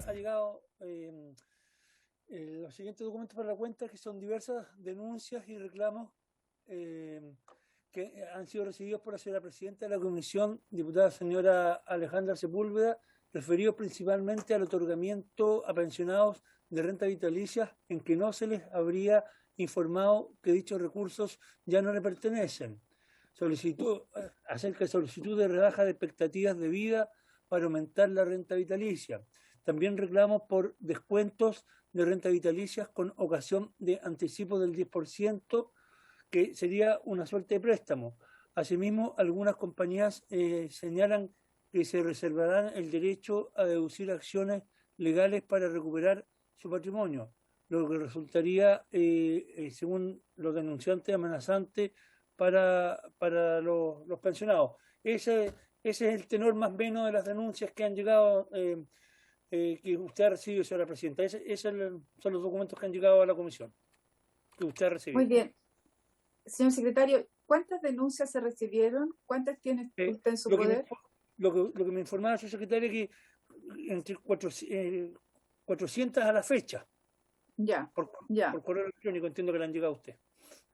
ha llegado los siguientes documentos para la cuenta, que son diversas denuncias y reclamos que han sido recibidos por la señora presidenta de la Comisión, diputada señora Alejandra Sepúlveda, referidos principalmente al otorgamiento a pensionados de renta vitalicia, en que no se les habría informado que dichos recursos ya no le pertenecen. Acerca de solicitud de rebaja de expectativas de vida para aumentar la renta vitalicia. También reclamos por descuentos de renta vitalicias con ocasión de anticipo del 10%, que sería una suerte de préstamo. Asimismo, algunas compañías señalan que se reservarán el derecho a deducir acciones legales para recuperar su patrimonio, lo que resultaría, según los denunciantes, amenazante para los pensionados. Ese es el tenor más o menos de las denuncias que han llegado, que usted ha recibido, señora presidenta. Son los documentos que han llegado a la comisión, que usted ha recibido. Muy bien. Señor secretario, ¿cuántas denuncias se recibieron? ¿Cuántas tiene usted en su poder? Lo que me informaba su secretaria es que entre 400 a la fecha. Ya, por correo electrónico, entiendo que le han llegado a usted.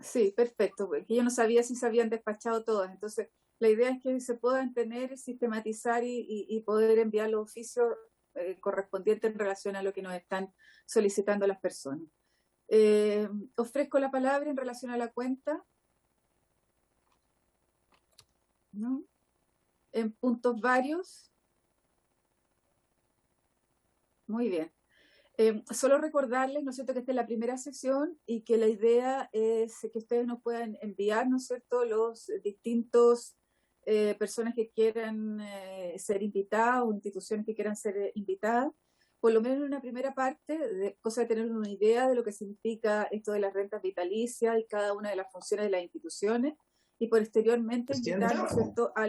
Sí, perfecto, porque yo no sabía si se habían despachado todas. Entonces, la idea es que se puedan tener, sistematizar y poder enviar los oficios correspondientes en relación a lo que nos están solicitando las personas. Ofrezco la palabra en relación a la cuenta. ¿No? En puntos varios. Muy bien. Solo recordarles, ¿no es cierto?, que esta es la primera sesión y que la idea es que ustedes nos puedan enviar, ¿no es cierto?, los distintos personas que quieran ser invitadas o instituciones que quieran ser invitadas, por lo menos en una primera parte, cosa de tener una idea de lo que significa esto de las rentas vitalicias y cada una de las funciones de las instituciones, y posteriormente invitar, ¿no es cierto?, a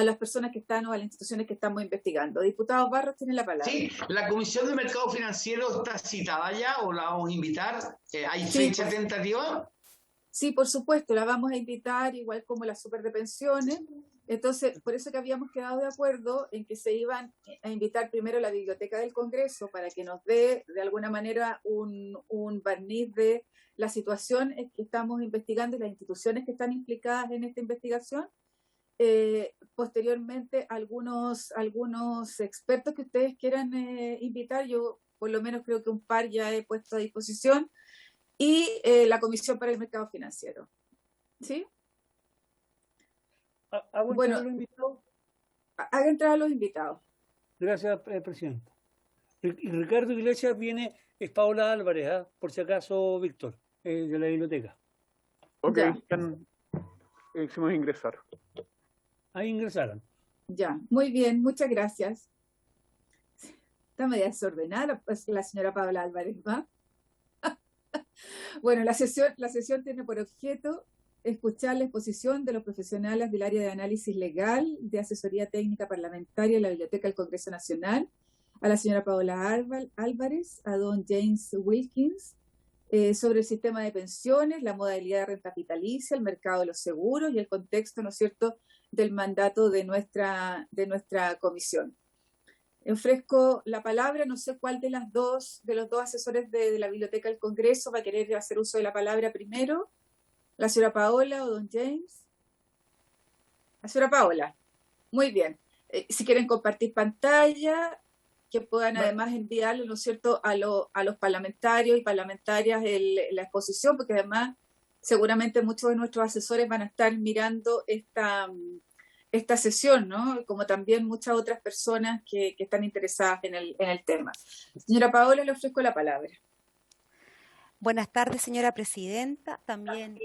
las personas que están o a las instituciones que estamos investigando. Diputado Barros tiene la palabra. Sí, la Comisión de Mercado Financiero está citada ya o la vamos a invitar. ¿Hay fecha tentativa? Sí, por supuesto, la vamos a invitar, igual como la super de pensiones. Entonces, por eso que habíamos quedado de acuerdo en que se iban a invitar primero a la Biblioteca del Congreso para que nos dé de alguna manera un barniz de la situación que estamos investigando y las instituciones que están implicadas en esta investigación. Posteriormente, algunos expertos que ustedes quieran invitar, yo por lo menos creo que un par ya he puesto a disposición, y la Comisión para el Mercado Financiero. ¿Sí? ¿Hago entrar a los invitados? Haga entrar a los invitados. Gracias, presidente. Y Ricardo Iglesias viene, es Paola Álvarez, por si acaso, Víctor, de la biblioteca. Ok, hicimos ingresar. Ahí ingresaron. Ya, muy bien, muchas gracias. Está media desordenada pues, la señora Paola Álvarez, ¿va? Bueno, la sesión tiene por objeto escuchar la exposición de los profesionales del área de análisis legal, de asesoría técnica parlamentaria de la Biblioteca del Congreso Nacional, a la señora Paola Álvarez, a don James Wilkins, sobre el sistema de pensiones, la modalidad de renta vitalicia, el mercado de los seguros y el contexto, ¿no es cierto?, del mandato de nuestra comisión. Ofrezco la palabra, no sé cuál de los dos asesores de la Biblioteca del Congreso va a querer hacer uso de la palabra primero, la señora Paola o don James. La señora Paola, muy bien. Si quieren compartir pantalla, que puedan además enviarlo, ¿no es cierto?, a los parlamentarios y parlamentarias la exposición, porque además seguramente muchos de nuestros asesores van a estar mirando esta sesión, ¿no? Como también muchas otras personas que están interesadas en el tema. Señora Paola, le ofrezco la palabra. Buenas tardes, señora presidenta. También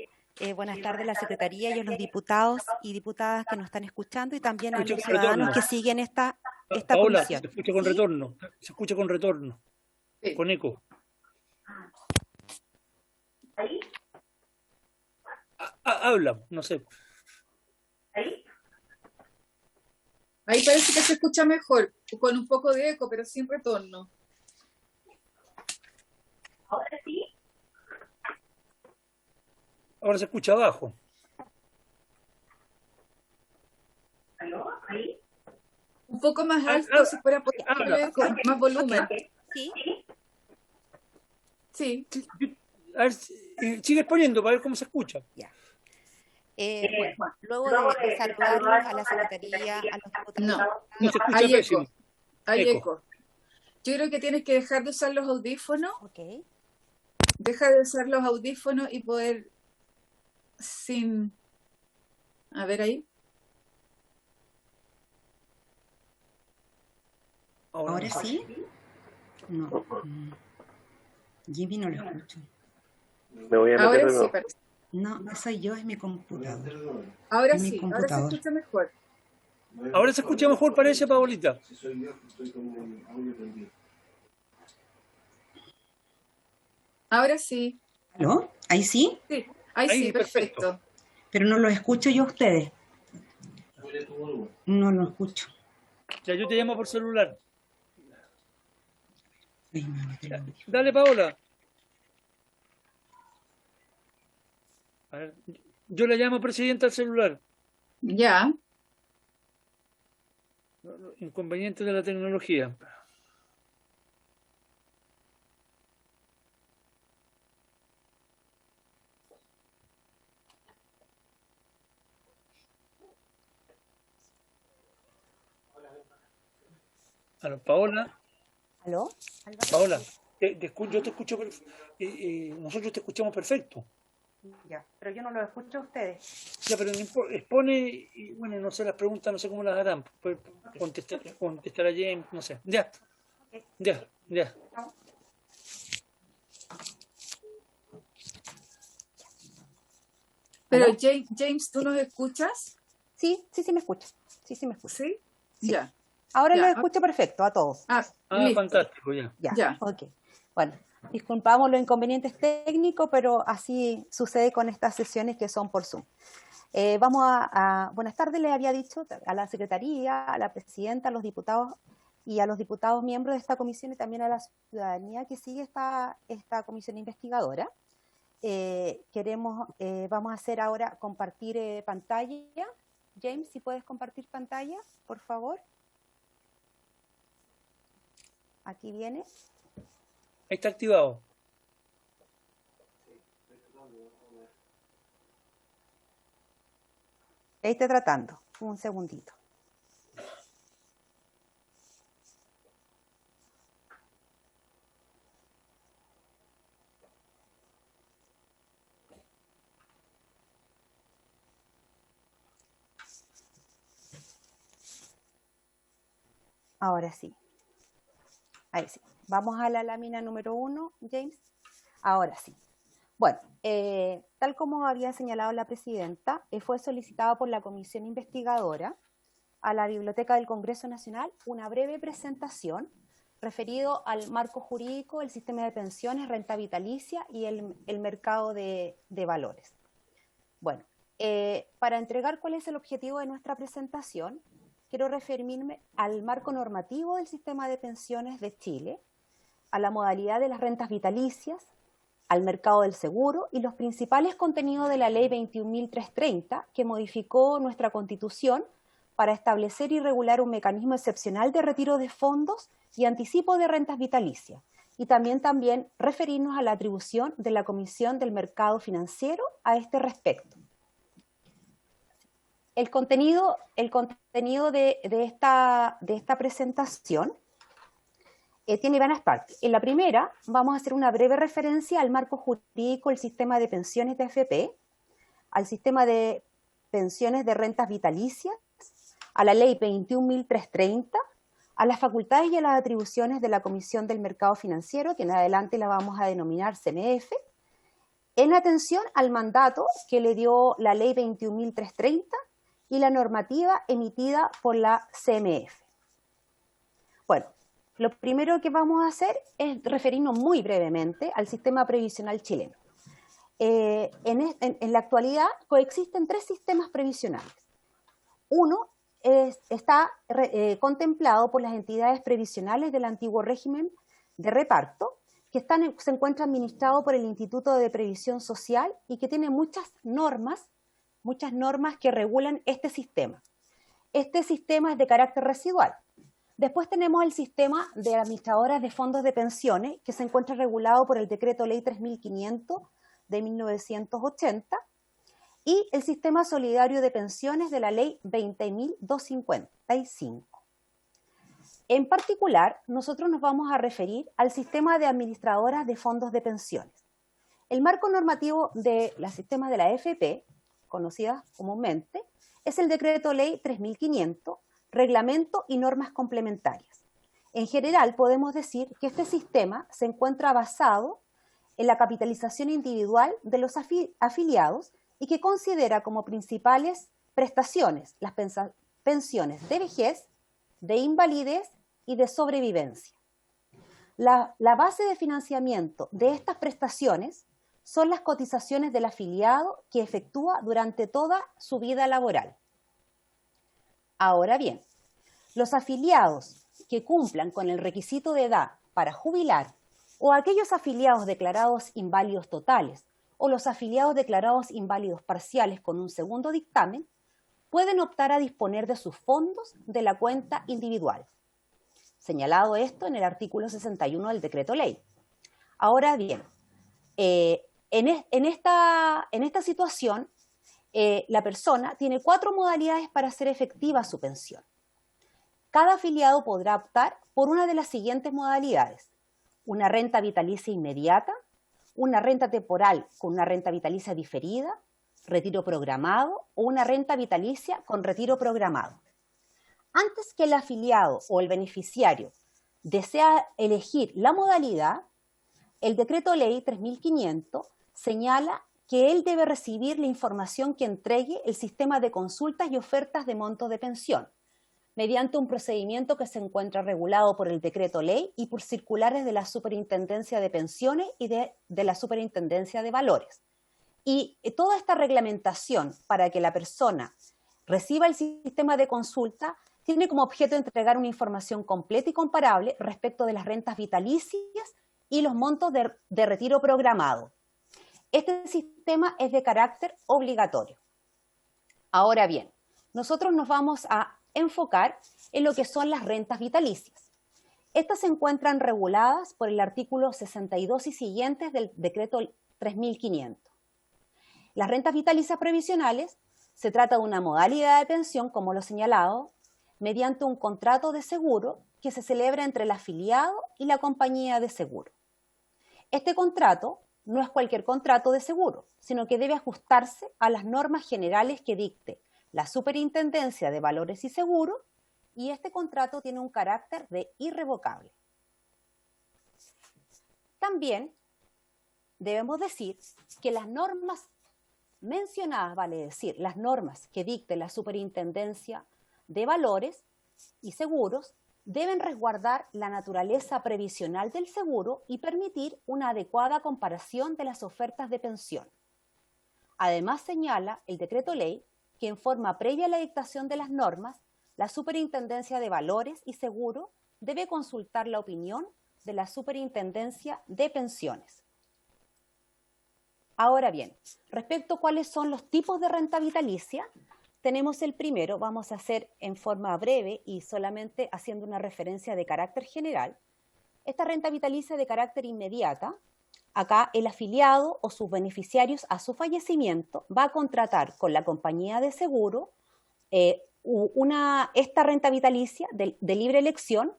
buenas tardes a la Secretaría y a los diputados y diputadas que nos están escuchando y también a los ciudadanos que siguen esta Paola, comisión. se escucha con retorno. Se escucha con retorno. Sí. Con eco. ¿Ahí? Habla, no sé. ¿Ahí? Ahí parece que se escucha mejor, con un poco de eco, pero sin retorno. ¿Ahora sí? Ahora se escucha abajo. ¿Aló? ¿Ahí? poco más alto, si fuera posible, con más volumen. ¿Sí? Sí. A ver, sigue poniendo para ver cómo se escucha. Ya. Bueno, luego de saludarlos a la Secretaría, a los diputados. No se escucha Hay pésimo. eco. Hay Eco. eco. Yo creo que tienes que dejar de usar los audífonos. Ok. Deja de usar los audífonos y poder sin... A ver ahí. ¿Ahora sí? No. Jimmy no lo escucho. Me voy a meter Ahora de sí nuevo. parece. No, no soy yo, es mi computador. Ahora En mi sí, ahora se computador. escucha mejor. Ahora se escucha mejor, parece, Paolita. Ahora sí. ¿Aló? ¿Ahí sí? Sí, ahí Ahí, sí, perfecto. perfecto. Pero no lo escucho yo a ustedes. No lo escucho. Ya yo te llamo por celular. Ay, me voy a meter el audio. Dale, Paola. A ver, yo le llamo presidenta al celular. Ya. Inconveniente de la tecnología. Aló, Paola. ¿Aló? Álvaro. Paola, yo te escucho, nosotros te escuchamos perfecto. Ya, pero yo no lo escucho a ustedes. Ya, pero no importa, expone, y bueno, no sé las preguntas, no sé cómo las harán. Pues, contestar a James, no sé. Ya, ya. Pero ¿Aló? James, ¿tú nos escuchas? Sí me escucho. Sí me escucho. ¿Sí? Ya. Ahora Ya. los escucho perfecto a todos. Ah, Ah, listo. fantástico, ya. Ya. Ok. Bueno, disculpamos los inconvenientes técnicos, pero así sucede con estas sesiones que son por Zoom. Vamos buenas tardes, le había dicho a la Secretaría, a la Presidenta, a los diputados y a los diputados miembros de esta comisión y también a la ciudadanía que sigue esta comisión investigadora. Vamos a hacer ahora compartir pantalla. James, si puedes compartir pantalla, por favor. Aquí viene. Ahí está activado. Ahí estoy tratando. Un segundito. Ahora sí. Ahí sí. Vamos a la lámina número 1, James. Ahora sí. Bueno, tal como había señalado la presidenta, fue solicitado por la comisión investigadora a la Biblioteca del Congreso Nacional una breve presentación referido al marco jurídico, el sistema de pensiones, renta vitalicia y el mercado de valores. Bueno, para entregar cuál es el objetivo de nuestra presentación, quiero referirme al marco normativo del sistema de pensiones de Chile, a la modalidad de las rentas vitalicias, al mercado del seguro y los principales contenidos de la Ley 21.330 que modificó nuestra Constitución para establecer y regular un mecanismo excepcional de retiro de fondos y anticipo de rentas vitalicias. Y también referirnos a la atribución de la Comisión del Mercado Financiero a este respecto. El contenido de esta presentación tiene varias partes. En la primera vamos a hacer una breve referencia al marco jurídico del sistema de pensiones de AFP, al sistema de pensiones de rentas vitalicias, a la ley 21.330, a las facultades y a las atribuciones de la Comisión del Mercado Financiero, que en adelante la vamos a denominar CMF, en atención al mandato que le dio la ley 21.330 y la normativa emitida por la CMF. Bueno, lo primero que vamos a hacer es referirnos muy brevemente al sistema previsional chileno. En la actualidad coexisten tres sistemas previsionales. Uno está contemplado por las entidades previsionales del antiguo régimen de reparto, que se encuentra administrado por el Instituto de Previsión Social y que tiene muchas normas que regulan este sistema. Este sistema es de carácter residual, Después tenemos el sistema de administradoras de fondos de pensiones, que se encuentra regulado por el Decreto Ley 3500 de 1980, y el sistema solidario de pensiones de la Ley 20.255. En particular, nosotros nos vamos a referir al sistema de administradoras de fondos de pensiones. El marco normativo de los sistemas de la AFP, conocidas comúnmente, es el Decreto Ley 3500, Reglamento y normas complementarias. En general, podemos decir que este sistema se encuentra basado en la capitalización individual de los afiliados y que considera como principales prestaciones las pensiones de vejez, de invalidez y de sobrevivencia. La base de financiamiento de estas prestaciones son las cotizaciones del afiliado que efectúa durante toda su vida laboral. Ahora bien, los afiliados que cumplan con el requisito de edad para jubilar, o aquellos afiliados declarados inválidos totales, o los afiliados declarados inválidos parciales con un segundo dictamen, pueden optar a disponer de sus fondos de la cuenta individual. Señalado esto en el artículo 61 del Decreto Ley. Ahora bien, en esta situación, la persona tiene 4 modalidades para hacer efectiva su pensión. Cada afiliado podrá optar por una de las siguientes modalidades: una renta vitalicia inmediata, una renta temporal con una renta vitalicia diferida, retiro programado o una renta vitalicia con retiro programado. Antes que el afiliado o el beneficiario desea elegir la modalidad, el Decreto Ley 3500 señala que él debe recibir la información que entregue el sistema de consultas y ofertas de montos de pensión, mediante un procedimiento que se encuentra regulado por el Decreto Ley y por circulares de la Superintendencia de Pensiones y de la Superintendencia de Valores. Y toda esta reglamentación para que la persona reciba el sistema de consulta tiene como objeto entregar una información completa y comparable respecto de las rentas vitalicias y los montos de retiro programado. Este sistema es de carácter obligatorio. Ahora bien, nosotros nos vamos a enfocar en lo que son las rentas vitalicias. Estas se encuentran reguladas por el artículo 62 y siguientes del Decreto 3500. Las rentas vitalicias previsionales se trata de una modalidad de pensión, como lo señalado, mediante un contrato de seguro que se celebra entre el afiliado y la compañía de seguro. Este contrato no es cualquier contrato de seguro, sino que debe ajustarse a las normas generales que dicte la Superintendencia de Valores y Seguros, y este contrato tiene un carácter de irrevocable. También debemos decir que las normas mencionadas, vale decir, las normas que dicte la Superintendencia de Valores y Seguros, deben resguardar la naturaleza previsional del seguro y permitir una adecuada comparación de las ofertas de pensión. Además, señala el Decreto Ley que en forma previa a la dictación de las normas, la Superintendencia de Valores y Seguro debe consultar la opinión de la Superintendencia de Pensiones. Ahora bien, respecto a cuáles son los tipos de renta vitalicia, tenemos el primero, vamos a hacer en forma breve y solamente haciendo una referencia de carácter general. Esta renta vitalicia de carácter inmediata, acá el afiliado o sus beneficiarios a su fallecimiento va a contratar con la compañía de seguro esta renta vitalicia de libre elección,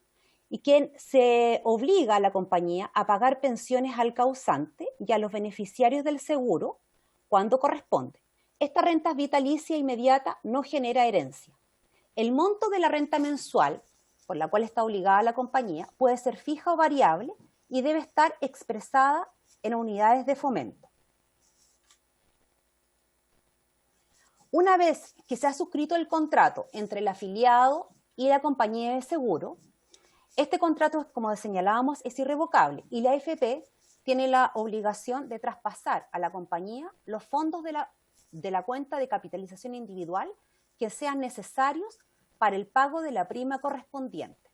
y quien se obliga a la compañía a pagar pensiones al causante y a los beneficiarios del seguro cuando corresponde. Esta renta vitalicia inmediata no genera herencia. El monto de la renta mensual, por la cual está obligada la compañía, puede ser fija o variable y debe estar expresada en unidades de fomento. Una vez que se ha suscrito el contrato entre el afiliado y la compañía de seguro, este contrato, como señalábamos, es irrevocable y la AFP tiene la obligación de traspasar a la compañía los fondos de la cuenta de capitalización individual que sean necesarios para el pago de la prima correspondiente.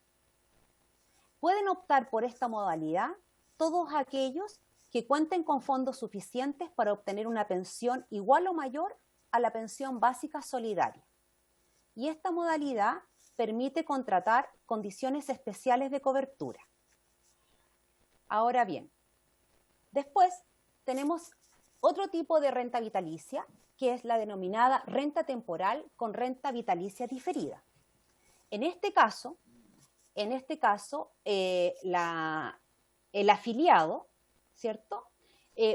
Pueden optar por esta modalidad todos aquellos que cuenten con fondos suficientes para obtener una pensión igual o mayor a la pensión básica solidaria. Y esta modalidad permite contratar condiciones especiales de cobertura. Ahora bien, después tenemos otro tipo de renta vitalicia, que es la denominada renta temporal con renta vitalicia diferida. En este caso, el afiliado, ¿cierto?,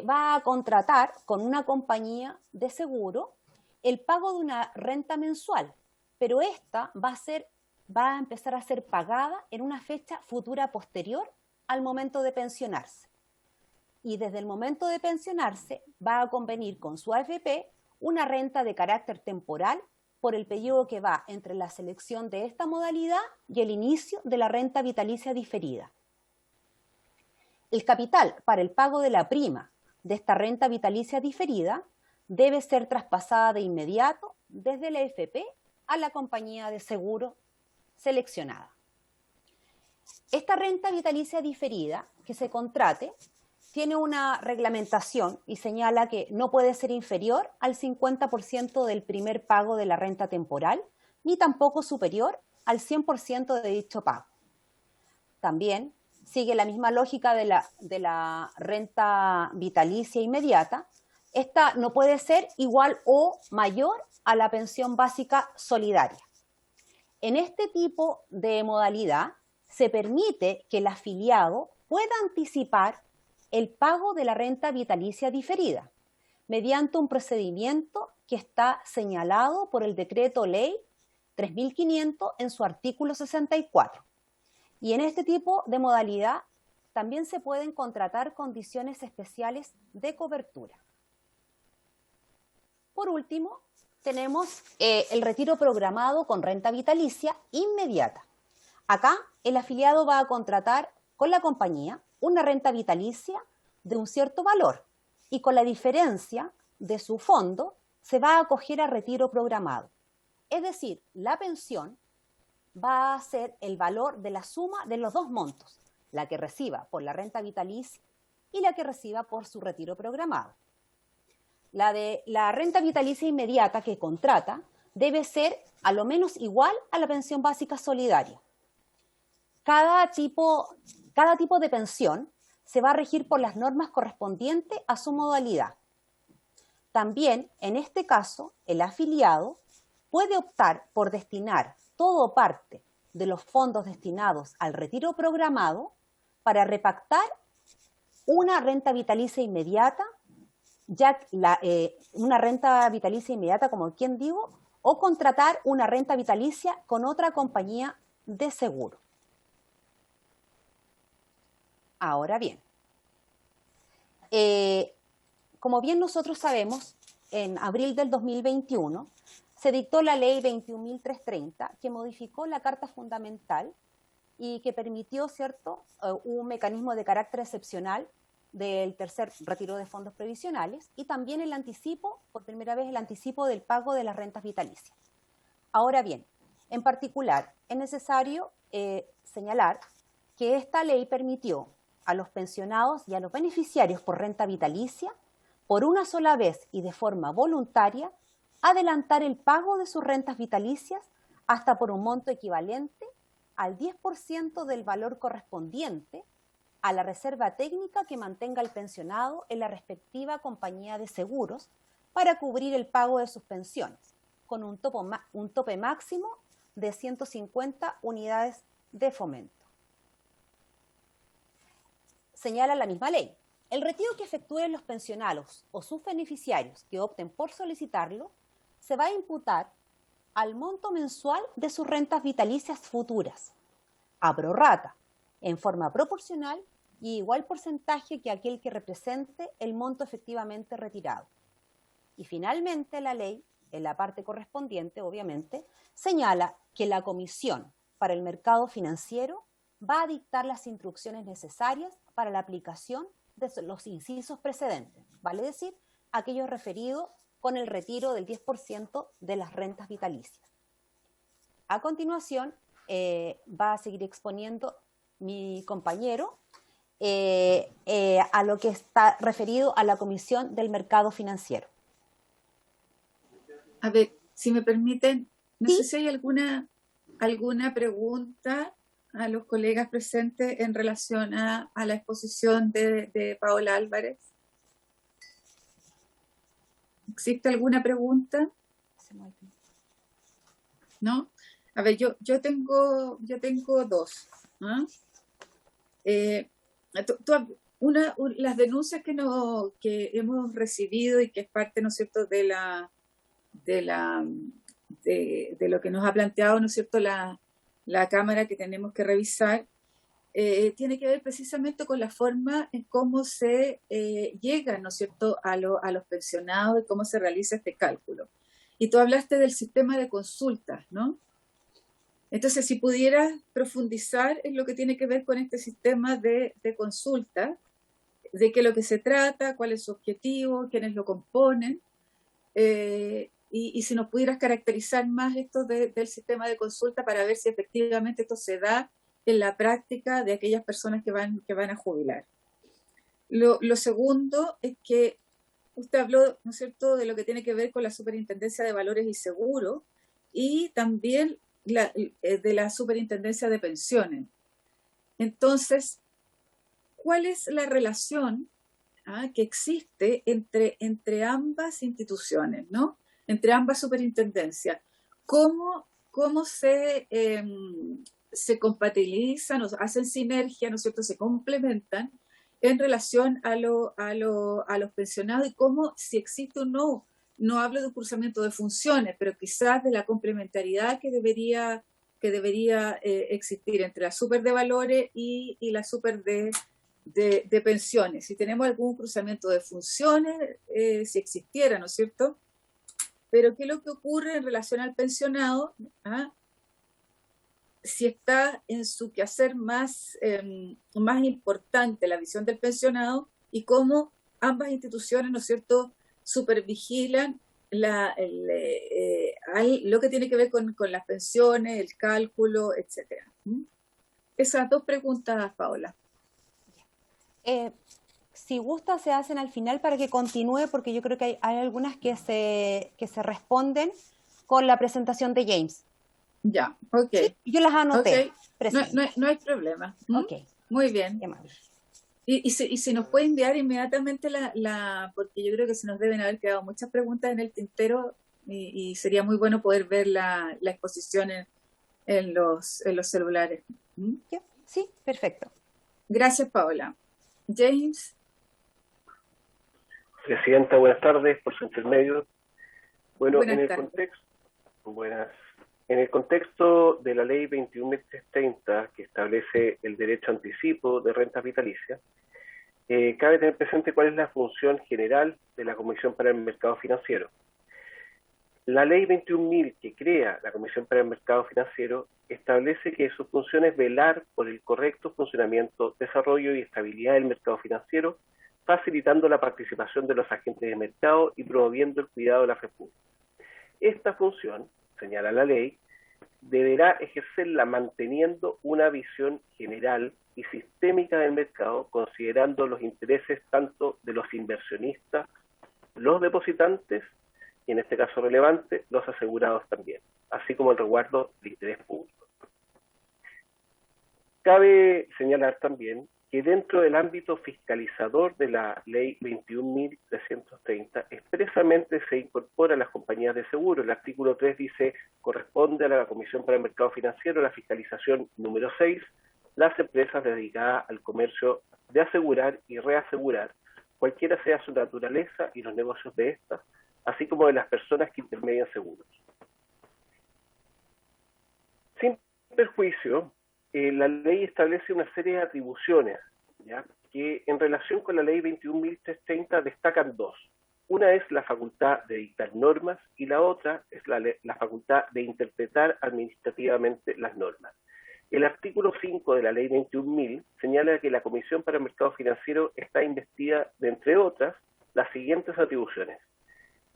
va a contratar con una compañía de seguro el pago de una renta mensual, pero esta va a empezar a ser pagada en una fecha futura posterior al momento de pensionarse. Y desde el momento de pensionarse va a convenir con su AFP una renta de carácter temporal por el periodo que va entre la selección de esta modalidad y el inicio de la renta vitalicia diferida. El capital para el pago de la prima de esta renta vitalicia diferida debe ser traspasada de inmediato desde la AFP a la compañía de seguro seleccionada. Esta renta vitalicia diferida que se contrate tiene una reglamentación y señala que no puede ser inferior al 50% del primer pago de la renta temporal, ni tampoco superior al 100% de dicho pago. También sigue la misma lógica de la renta vitalicia inmediata. Esta no puede ser igual o mayor a la pensión básica solidaria. En este tipo de modalidad se permite que el afiliado pueda anticipar el pago de la renta vitalicia diferida mediante un procedimiento que está señalado por el Decreto Ley 3500 en su artículo 64. Y en este tipo de modalidad también se pueden contratar condiciones especiales de cobertura. Por último, tenemos el retiro programado con renta vitalicia inmediata. Acá el afiliado va a contratar con la compañía una renta vitalicia de un cierto valor y con la diferencia de su fondo se va a acoger a retiro programado. Es decir, la pensión va a ser el valor de la suma de los dos montos, la que reciba por la renta vitalicia y la que reciba por su retiro programado. La de la renta vitalicia inmediata que contrata debe ser a lo menos igual a la pensión básica solidaria. Cada tipo de pensión se va a regir por las normas correspondientes a su modalidad. También, en este caso, el afiliado puede optar por destinar todo o parte de los fondos destinados al retiro programado para repactar una renta vitalicia inmediata, una renta vitalicia inmediata, como quien digo, o contratar una renta vitalicia con otra compañía de seguro. Ahora bien, como bien nosotros sabemos, en abril del 2021 se dictó la ley 21.330 que modificó la Carta Fundamental y que permitió, ¿cierto?, un mecanismo de carácter excepcional del tercer retiro de fondos previsionales y también el anticipo, por primera vez el anticipo del pago de las rentas vitalicias. Ahora bien, en particular, es necesario señalar que esta ley permitió a los pensionados y a los beneficiarios por renta vitalicia, por una sola vez y de forma voluntaria, adelantar el pago de sus rentas vitalicias hasta por un monto equivalente al 10% del valor correspondiente a la reserva técnica que mantenga el pensionado en la respectiva compañía de seguros para cubrir el pago de sus pensiones, con un tope máximo de 150 unidades de fomento. Señala la misma ley, el retiro que efectúen los pensionados o sus beneficiarios que opten por solicitarlo se va a imputar al monto mensual de sus rentas vitalicias futuras, a prorrata, en forma proporcional y igual porcentaje que aquel que represente el monto efectivamente retirado. Y finalmente la ley, en la parte correspondiente, obviamente, señala que la Comisión para el Mercado Financiero va a dictar las instrucciones necesarias para la aplicación de los incisos precedentes, vale decir, aquellos referidos con el retiro del 10% de las rentas vitalicias. A continuación, va a seguir exponiendo mi compañero a lo que está referido a la Comisión del Mercado Financiero. A ver, si me permiten, no Sí. sé si hay alguna alguna pregunta a los colegas presentes en relación a la exposición de Paola Álvarez? ¿Existe alguna pregunta? ¿No? A ver, yo tengo dos. ¿Ah? Las denuncias que hemos recibido y que es parte, ¿no es cierto?, de lo que nos ha planteado, ¿no es cierto?, la Cámara, que tenemos que revisar, tiene que ver precisamente con la forma en cómo se llega, ¿no es cierto?, a los pensionados y cómo se realiza este cálculo. Y tú hablaste del sistema de consultas, ¿no? Entonces, si pudieras profundizar en lo que tiene que ver con este sistema de consulta, de qué es lo que se trata, cuál es su objetivo, quiénes lo componen, y si nos pudieras caracterizar más esto del sistema de consulta para ver si efectivamente esto se da en la práctica de aquellas personas que van a jubilar. Lo segundo es que usted habló, ¿no es cierto?, de lo que tiene que ver con la Superintendencia de Valores y Seguros y también de la Superintendencia de Pensiones. Entonces, ¿cuál es la relación que existe entre ambas instituciones, ¿no? Entre ambas superintendencias? ¿Cómo se compatibilizan o hacen sinergia, ¿no es cierto?, se complementan en relación a los pensionados, y cómo, si existe o no hablo de un cruzamiento de funciones, pero quizás de la complementariedad que debería existir entre la super de valores y la super de pensiones. Si tenemos algún cruzamiento de funciones, si existiera, ¿no es cierto? Pero ¿qué es lo que ocurre en relación al pensionado? Si está en su quehacer más importante la visión del pensionado, y cómo ambas instituciones, ¿no es cierto?, supervigilan lo que tiene que ver con las pensiones, el cálculo, etcétera. Esas dos preguntas, Paola. Si gusta, se hacen al final para que continúe, porque yo creo que hay algunas que se responden con la presentación de James. Ya, ok. Sí, yo las anoté. Okay. No hay problema. Ok. Muy bien. Qué mal. Y si nos puede enviar inmediatamente porque yo creo que se nos deben haber quedado muchas preguntas en el tintero, y sería muy bueno poder ver la exposición en los celulares. Sí, perfecto. Gracias, Paola. James. Presidenta, buenas tardes, por su intermedio. Bueno, Buenas en el tardes. contexto de la ley 21.330, que establece el derecho a anticipo de rentas vitalicias, cabe tener presente cuál es la función general de la Comisión para el Mercado Financiero. La ley 21.000, que crea la Comisión para el Mercado Financiero, establece que su función es velar por el correcto funcionamiento, desarrollo y estabilidad del mercado financiero, facilitando la participación de los agentes de mercado y promoviendo el cuidado de la fe pública. Esta función, señala la ley, deberá ejercerla manteniendo una visión general y sistémica del mercado, considerando los intereses tanto de los inversionistas, los depositantes y, en este caso relevante, los asegurados también, así como el resguardo de interés público. Cabe señalar también que dentro del ámbito fiscalizador de la ley 21.330 expresamente se incorpora a las compañías de seguro. El artículo 3 dice: corresponde a la Comisión para el Mercado Financiero la fiscalización número 6, las empresas dedicadas al comercio de asegurar y reasegurar, cualquiera sea su naturaleza y los negocios de estas, así como de las personas que intermedian seguros. Sin perjuicio, la ley establece una serie de atribuciones, ¿ya?, que en relación con la ley 21.330 destacan dos. Una es la facultad de dictar normas y la otra es la facultad de interpretar administrativamente las normas. El artículo 5 de la ley 21.000 señala que la Comisión para el Mercado Financiero está investida de, entre otras, las siguientes atribuciones: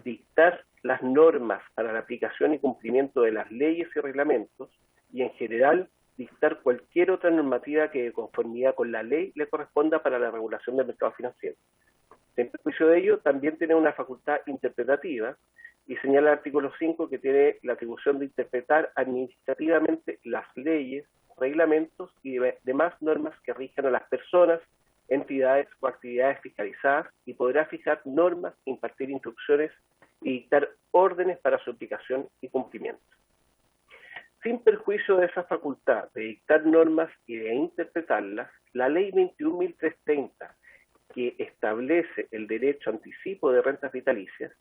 dictar las normas para la aplicación y cumplimiento de las leyes y reglamentos, y en general dictar cualquier otra normativa que, de conformidad con la ley, le corresponda para la regulación del mercado financiero. Sin perjuicio de ello, también tiene una facultad interpretativa y señala el artículo 5 que tiene la atribución de interpretar administrativamente las leyes, reglamentos y demás normas que rijan a las personas, entidades o actividades fiscalizadas y podrá fijar normas, impartir instrucciones y dictar órdenes para su aplicación y cumplimiento. Sin perjuicio de esa facultad de dictar normas y de interpretarlas, la Ley 21.330, que establece el derecho a anticipo de rentas vitalicias,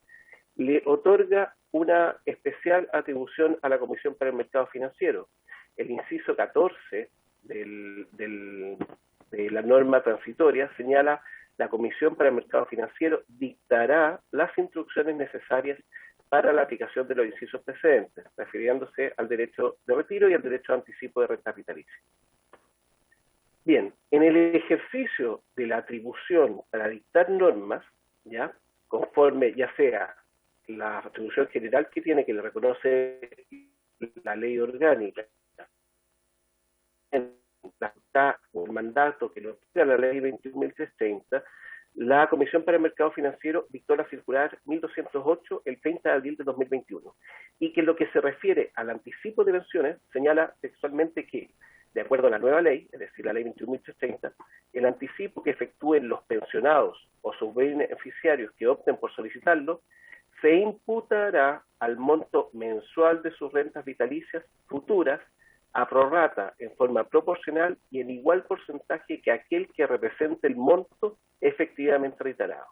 le otorga una especial atribución a la Comisión para el Mercado Financiero. El inciso 14 de la norma transitoria señala: la Comisión para el Mercado Financiero dictará las instrucciones necesarias para la aplicación de los incisos precedentes, refiriéndose al derecho de retiro y al derecho a anticipo de rentas vitalicias. Bien, en el ejercicio de la atribución para dictar normas, ya conforme ya sea la atribución general que tiene, que le reconoce la ley orgánica, el mandato que lo otorga la ley 21.330, la Comisión para el Mercado Financiero dictó la circular 1208 el 30 de abril de 2021, y que en lo que se refiere al anticipo de pensiones señala textualmente que, de acuerdo a la nueva ley, es decir, la ley 21.330, el anticipo que efectúen los pensionados o sus beneficiarios que opten por solicitarlo se imputará al monto mensual de sus rentas vitalicias futuras a prorrata en forma proporcional y en igual porcentaje que aquel que represente el monto efectivamente reiterado.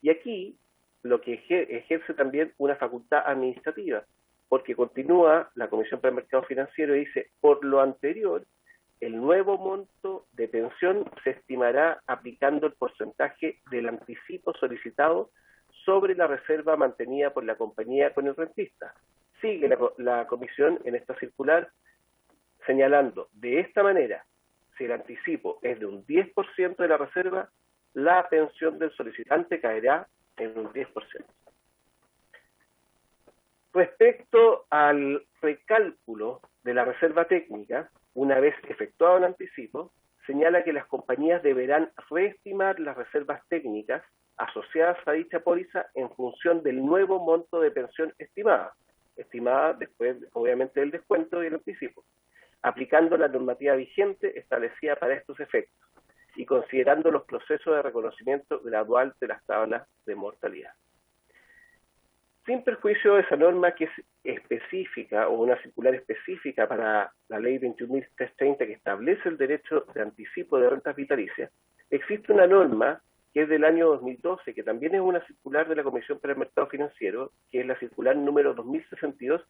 Y aquí lo que ejerce también una facultad administrativa, porque continúa la Comisión para el Mercado Financiero y dice: por lo anterior, el nuevo monto de pensión se estimará aplicando el porcentaje del anticipo solicitado sobre la reserva mantenida por la compañía con el rentista. Sigue la comisión en esta circular señalando: de esta manera, si el anticipo es de un 10% de la reserva, la pensión del solicitante caerá en un 10%. Respecto al recálculo de la reserva técnica, una vez efectuado el anticipo, señala que las compañías deberán reestimar las reservas técnicas asociadas a dicha póliza en función del nuevo monto de pensión estimada después, obviamente, del descuento y el anticipo, aplicando la normativa vigente establecida para estos efectos y considerando los procesos de reconocimiento gradual de las tablas de mortalidad. Sin perjuicio de esa norma que es específica o una circular específica para la ley 21.330 que establece el derecho de anticipo de rentas vitalicias, existe una norma que es del año 2012, que también es una circular de la Comisión para el Mercado Financiero, que es la circular número 2062,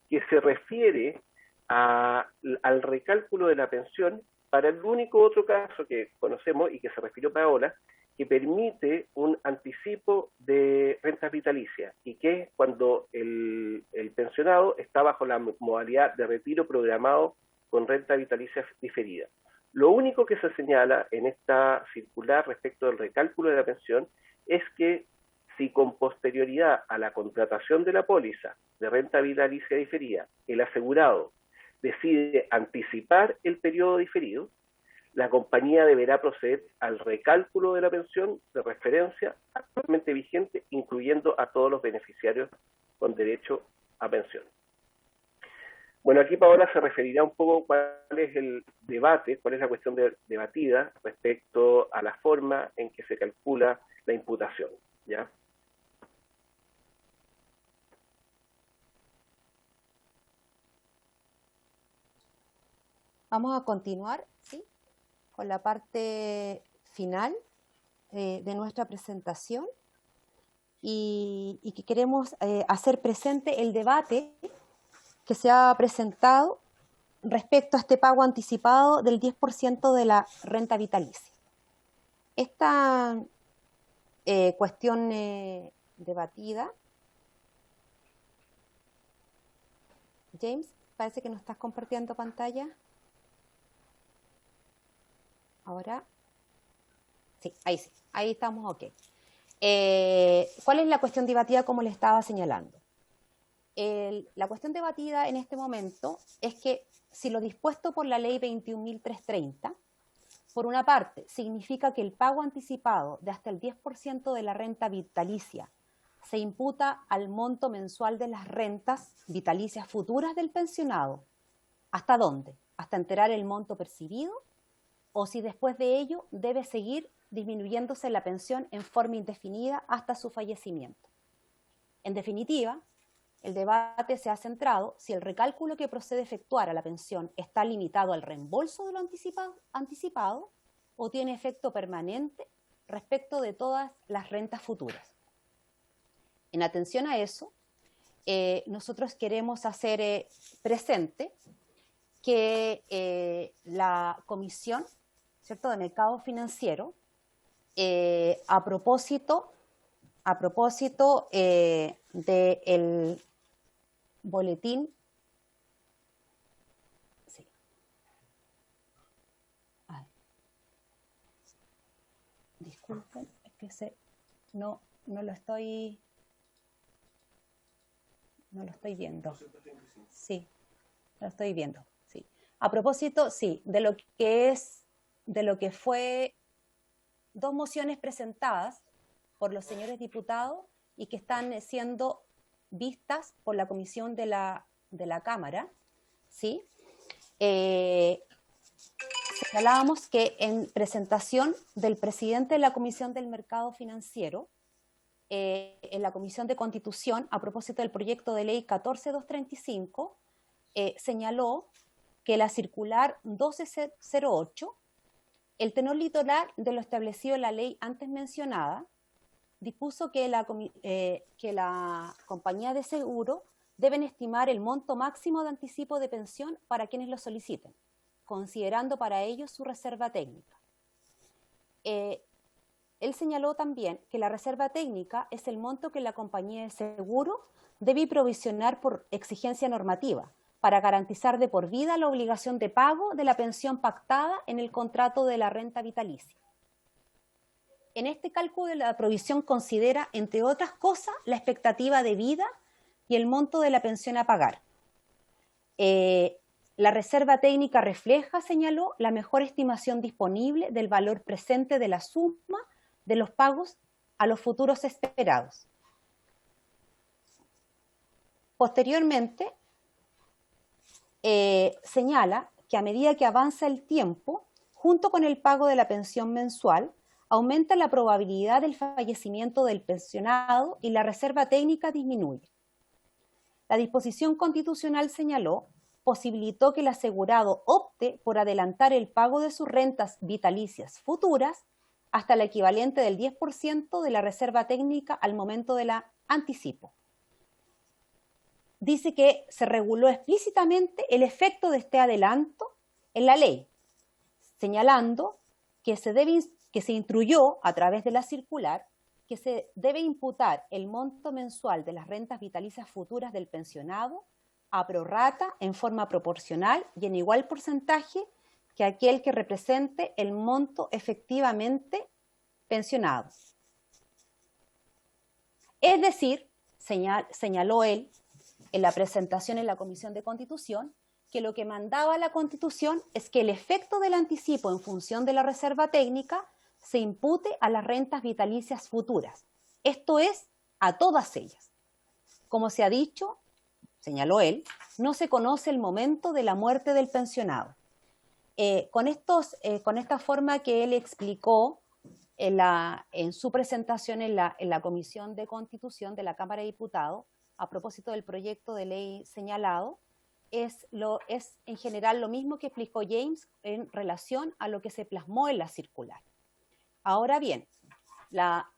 que se refiere al recálculo de la pensión para el único otro caso que conocemos y que se refirió Paola, que permite un anticipo de rentas vitalicias, y que es cuando el pensionado está bajo la modalidad de retiro programado con renta vitalicia diferida. Lo único que se señala en esta circular respecto del recálculo de la pensión es que si con posterioridad a la contratación de la póliza de renta vitalicia diferida, el asegurado decide anticipar el periodo diferido, la compañía deberá proceder al recálculo de la pensión de referencia actualmente vigente, incluyendo a todos los beneficiarios con derecho a pensión. Bueno, aquí Paola se referirá un poco cuál es el debate, cuál es la cuestión debatida respecto a la forma en que se calcula la imputación, ¿ya? Vamos a continuar, ¿sí?, con la parte final de nuestra presentación y que queremos hacer presente el debate que se ha presentado respecto a este pago anticipado del 10% de la renta vitalicia. Esta cuestión debatida, James, parece que no estás compartiendo pantalla. Ahora, sí, ahí estamos, ok. ¿Cuál es la cuestión debatida como le estaba señalando? La cuestión debatida en este momento es que si lo dispuesto por la ley 21.330 por una parte, significa que el pago anticipado de hasta el 10% de la renta vitalicia se imputa al monto mensual de las rentas vitalicias futuras del pensionado. ¿Hasta dónde? ¿Hasta enterar el monto percibido? ¿O si después de ello debe seguir disminuyéndose la pensión en forma indefinida hasta su fallecimiento? En definitiva, el debate se ha centrado si el recálculo que procede a efectuar a la pensión está limitado al reembolso de lo anticipado o tiene efecto permanente respecto de todas las rentas futuras. En atención a eso, nosotros queremos hacer presente que la Comisión, ¿cierto?, de Mercado Financiero, a propósito del boletín, sí. Disculpen, es que no lo estoy viendo. Sí, lo estoy viendo. Sí. A propósito, sí, de lo que fue 2 mociones presentadas por los señores diputados y que están siendo vistas por la comisión de la Cámara, ¿sí? Señalábamos que en presentación del presidente de la Comisión del Mercado Financiero, en la Comisión de Constitución, a propósito del proyecto de ley 14235, señaló que la circular 1208, el tenor literal de lo establecido en la ley antes mencionada, dispuso que la compañía de seguro deben estimar el monto máximo de anticipo de pensión para quienes lo soliciten, considerando para ello su reserva técnica. Él señaló también que la reserva técnica es el monto que la compañía de seguro debe provisionar por exigencia normativa para garantizar de por vida la obligación de pago de la pensión pactada en el contrato de la renta vitalicia. En este cálculo la provisión considera, entre otras cosas, la expectativa de vida y el monto de la pensión a pagar. La reserva técnica refleja, señaló, la mejor estimación disponible del valor presente de la suma de los pagos a los futuros esperados. Posteriormente, señala que a medida que avanza el tiempo, junto con el pago de la pensión mensual, aumenta la probabilidad del fallecimiento del pensionado y la reserva técnica disminuye. La disposición constitucional, señaló, posibilitó que el asegurado opte por adelantar el pago de sus rentas vitalicias futuras hasta el equivalente del 10% de la reserva técnica al momento del anticipo. Dice que se reguló explícitamente el efecto de este adelanto en la ley, señalando que se instruyó a través de la circular que se debe imputar el monto mensual de las rentas vitalicias futuras del pensionado a prorrata en forma proporcional y en igual porcentaje que aquel que represente el monto efectivamente pensionado. Es decir, señaló él en la presentación en la Comisión de Constitución, que lo que mandaba la Constitución es que el efecto del anticipo en función de la reserva técnica se impute a las rentas vitalicias futuras. Esto es, a todas ellas. Como se ha dicho, señaló él, no se conoce el momento de la muerte del pensionado. Con esta forma que él explicó en su presentación en la Comisión de Constitución de la Cámara de Diputados, a propósito del proyecto de ley señalado, es en general lo mismo que explicó James en relación a lo que se plasmó en la circular. Ahora bien, la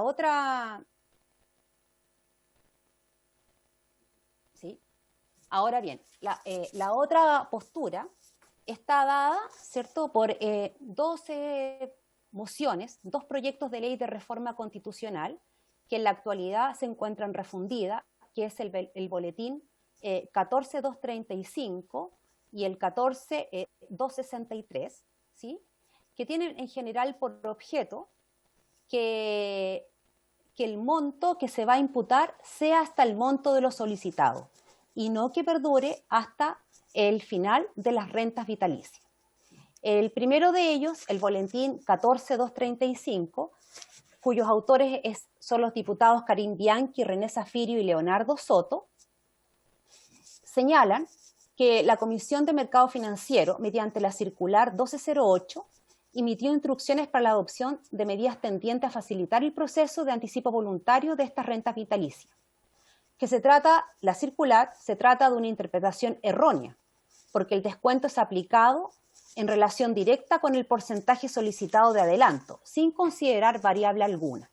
otra postura está dada, ¿cierto?, por 12 mociones, 2 proyectos de ley de reforma constitucional que en la actualidad se encuentran refundidas, que es el boletín 14235 y el 14263, ¿sí?, que tienen en general por objeto que el monto que se va a imputar sea hasta el monto de lo solicitado y no que perdure hasta el final de las rentas vitalicias. El primero de ellos, el boletín 14235, cuyos autores son los diputados Karim Bianchi, René Zafirio y Leonardo Soto, señalan que la Comisión de Mercado Financiero, mediante la circular 1208, emitió instrucciones para la adopción de medidas tendientes a facilitar el proceso de anticipo voluntario de estas rentas vitalicias. La circular se trata de una interpretación errónea, porque el descuento es aplicado en relación directa con el porcentaje solicitado de adelanto, sin considerar variable alguna.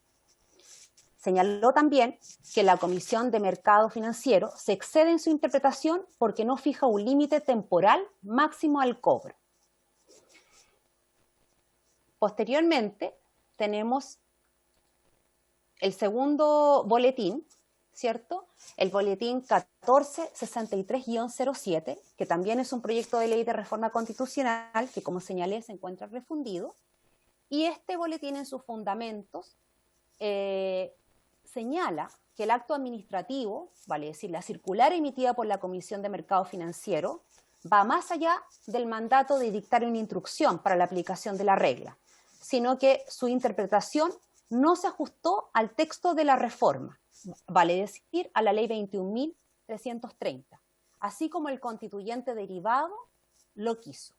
Señaló también que la Comisión de Mercado Financiero se excede en su interpretación porque no fija un límite temporal máximo al cobro. Posteriormente, tenemos el segundo boletín, ¿cierto? El boletín 1463-07, que también es un proyecto de ley de reforma constitucional que, como señalé, se encuentra refundido. Y este boletín en sus fundamentos señala que el acto administrativo, vale decir, la circular emitida por la Comisión de Mercado Financiero, va más allá del mandato de dictar una instrucción para la aplicación de la regla, sino que su interpretación no se ajustó al texto de la reforma, vale decir, a la ley 21.330, así como el constituyente derivado lo quiso.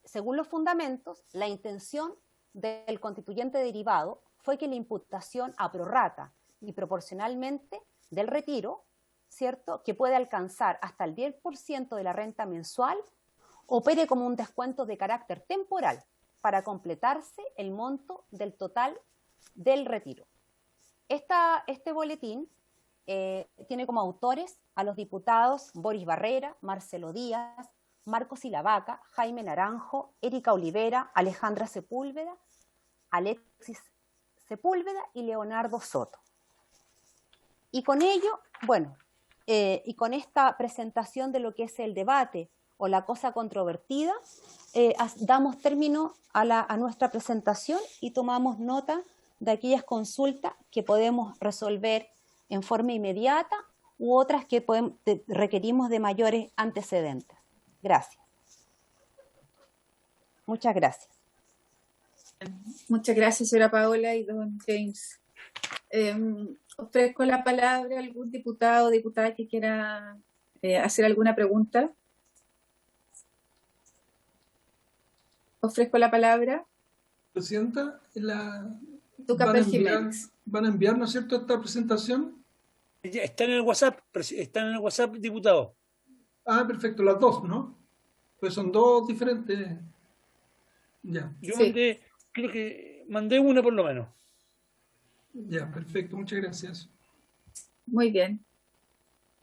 Según los fundamentos, la intención del constituyente derivado fue que la imputación a prorrata y proporcionalmente del retiro, ¿cierto?, que puede alcanzar hasta el 10% de la renta mensual, opere como un descuento de carácter temporal para completarse el monto del total del retiro. Este boletín tiene como autores a los diputados Boris Barrera, Marcelo Díaz, Marcos Silavaca, Jaime Naranjo, Erika Olivera, Alejandra Sepúlveda, Alexis Sepúlveda y Leonardo Soto. Y con ello, y con esta presentación de lo que es el debate o la cosa controvertida, damos término a nuestra presentación y tomamos nota de aquellas consultas que podemos resolver en forma inmediata u otras que requerimos de mayores antecedentes. Gracias. Muchas gracias. Muchas gracias, señora Paola y don James. Ofrezco la palabra a algún diputado o diputada que quiera hacer alguna pregunta. Ofrezco la palabra. Presidenta, ¿van a enviar, ¿no es cierto?, esta presentación? Está en el WhatsApp, diputado. Ah, perfecto, las dos, ¿no? Pues son dos diferentes. Ya. Yo Sí. creo que mandé una por lo menos. Ya, perfecto, muchas gracias. Muy bien.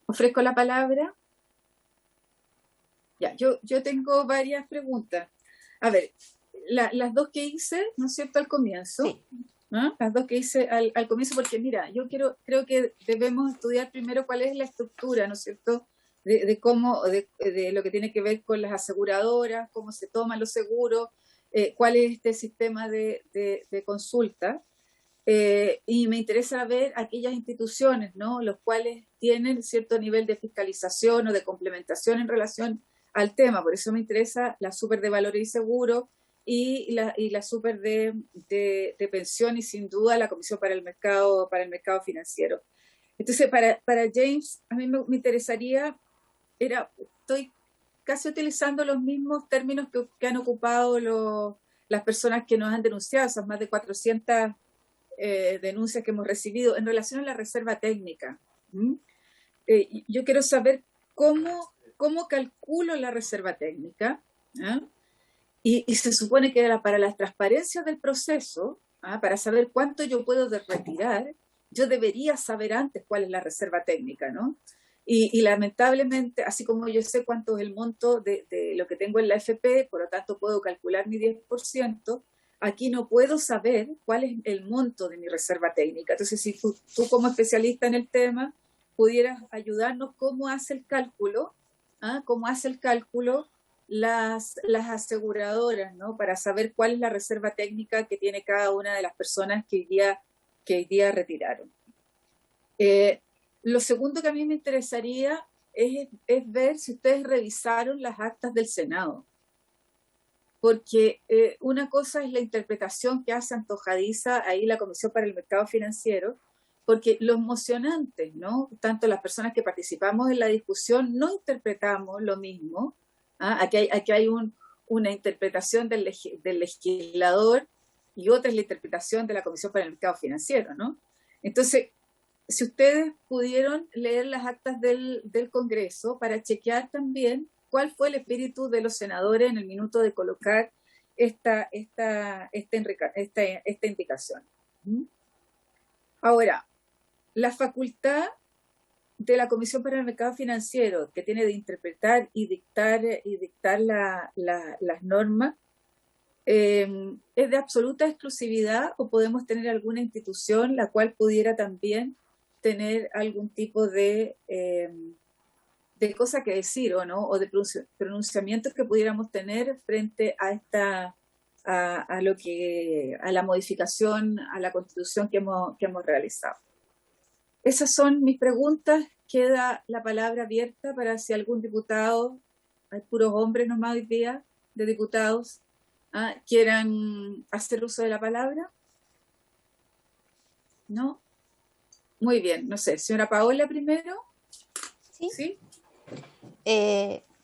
Ofrezco la palabra. Ya, yo tengo varias preguntas. A ver, las dos que hice, ¿no es cierto?, al comienzo. Sí. ¿Ah? Las dos que hice al comienzo, porque mira, creo que debemos estudiar primero cuál es la estructura, ¿no es cierto?, de cómo, de lo que tiene que ver con las aseguradoras, cómo se toman los seguros, cuál es este sistema de consulta. Y me interesa ver aquellas instituciones, ¿no?, los cuales tienen cierto nivel de fiscalización o de complementación en relación al tema. Por eso me interesa la super de valores y seguros y la super de pensión y sin duda la Comisión para el Mercado Financiero. Entonces, para James, a mí me interesaría, estoy casi utilizando los mismos términos que han ocupado las personas que nos han denunciado, esas más de 400 denuncias que hemos recibido en relación a la reserva técnica. Yo quiero saber cómo calculo la reserva técnica, ¿ah? Y se supone que para la transparencia del proceso, para saber cuánto yo puedo retirar, yo debería saber antes cuál es la reserva técnica, ¿no? Y lamentablemente, así como yo sé cuánto es el monto de lo que tengo en la AFP, por lo tanto puedo calcular mi 10%, aquí no puedo saber cuál es el monto de mi reserva técnica. Entonces, si tú como especialista en el tema pudieras ayudarnos cómo hace el cálculo, las aseguradoras, ¿no?, para saber cuál es la reserva técnica que tiene cada una de las personas que hoy día retiraron. Lo segundo que a mí me interesaría es ver si ustedes revisaron las actas del Senado. porque una cosa es la interpretación que hace antojadiza ahí la Comisión para el Mercado Financiero, porque lo emocionante, ¿no? Tanto las personas que participamos en la discusión no interpretamos lo mismo. ¿Ah? Aquí hay una interpretación del legislador y otra es la interpretación de la Comisión para el Mercado Financiero, ¿no? Entonces, si ustedes pudieron leer las actas del Congreso para chequear también cuál fue el espíritu de los senadores en el minuto de colocar esta indicación. Ahora, la facultad de la Comisión para el Mercado Financiero, que tiene de interpretar y dictar las normas, ¿es de absoluta exclusividad o podemos tener alguna institución la cual pudiera también tener algún tipo de cosa que decir o no, o de pronunciamientos que pudiéramos tener frente a la modificación a la Constitución que hemos realizado? Esas son mis preguntas. Queda la palabra abierta para si algún diputado, hay puros hombres nomás hoy día, de diputados, quieran hacer uso de la palabra. ¿No? Muy bien, no sé, señora Paola primero. Sí. ¿Sí?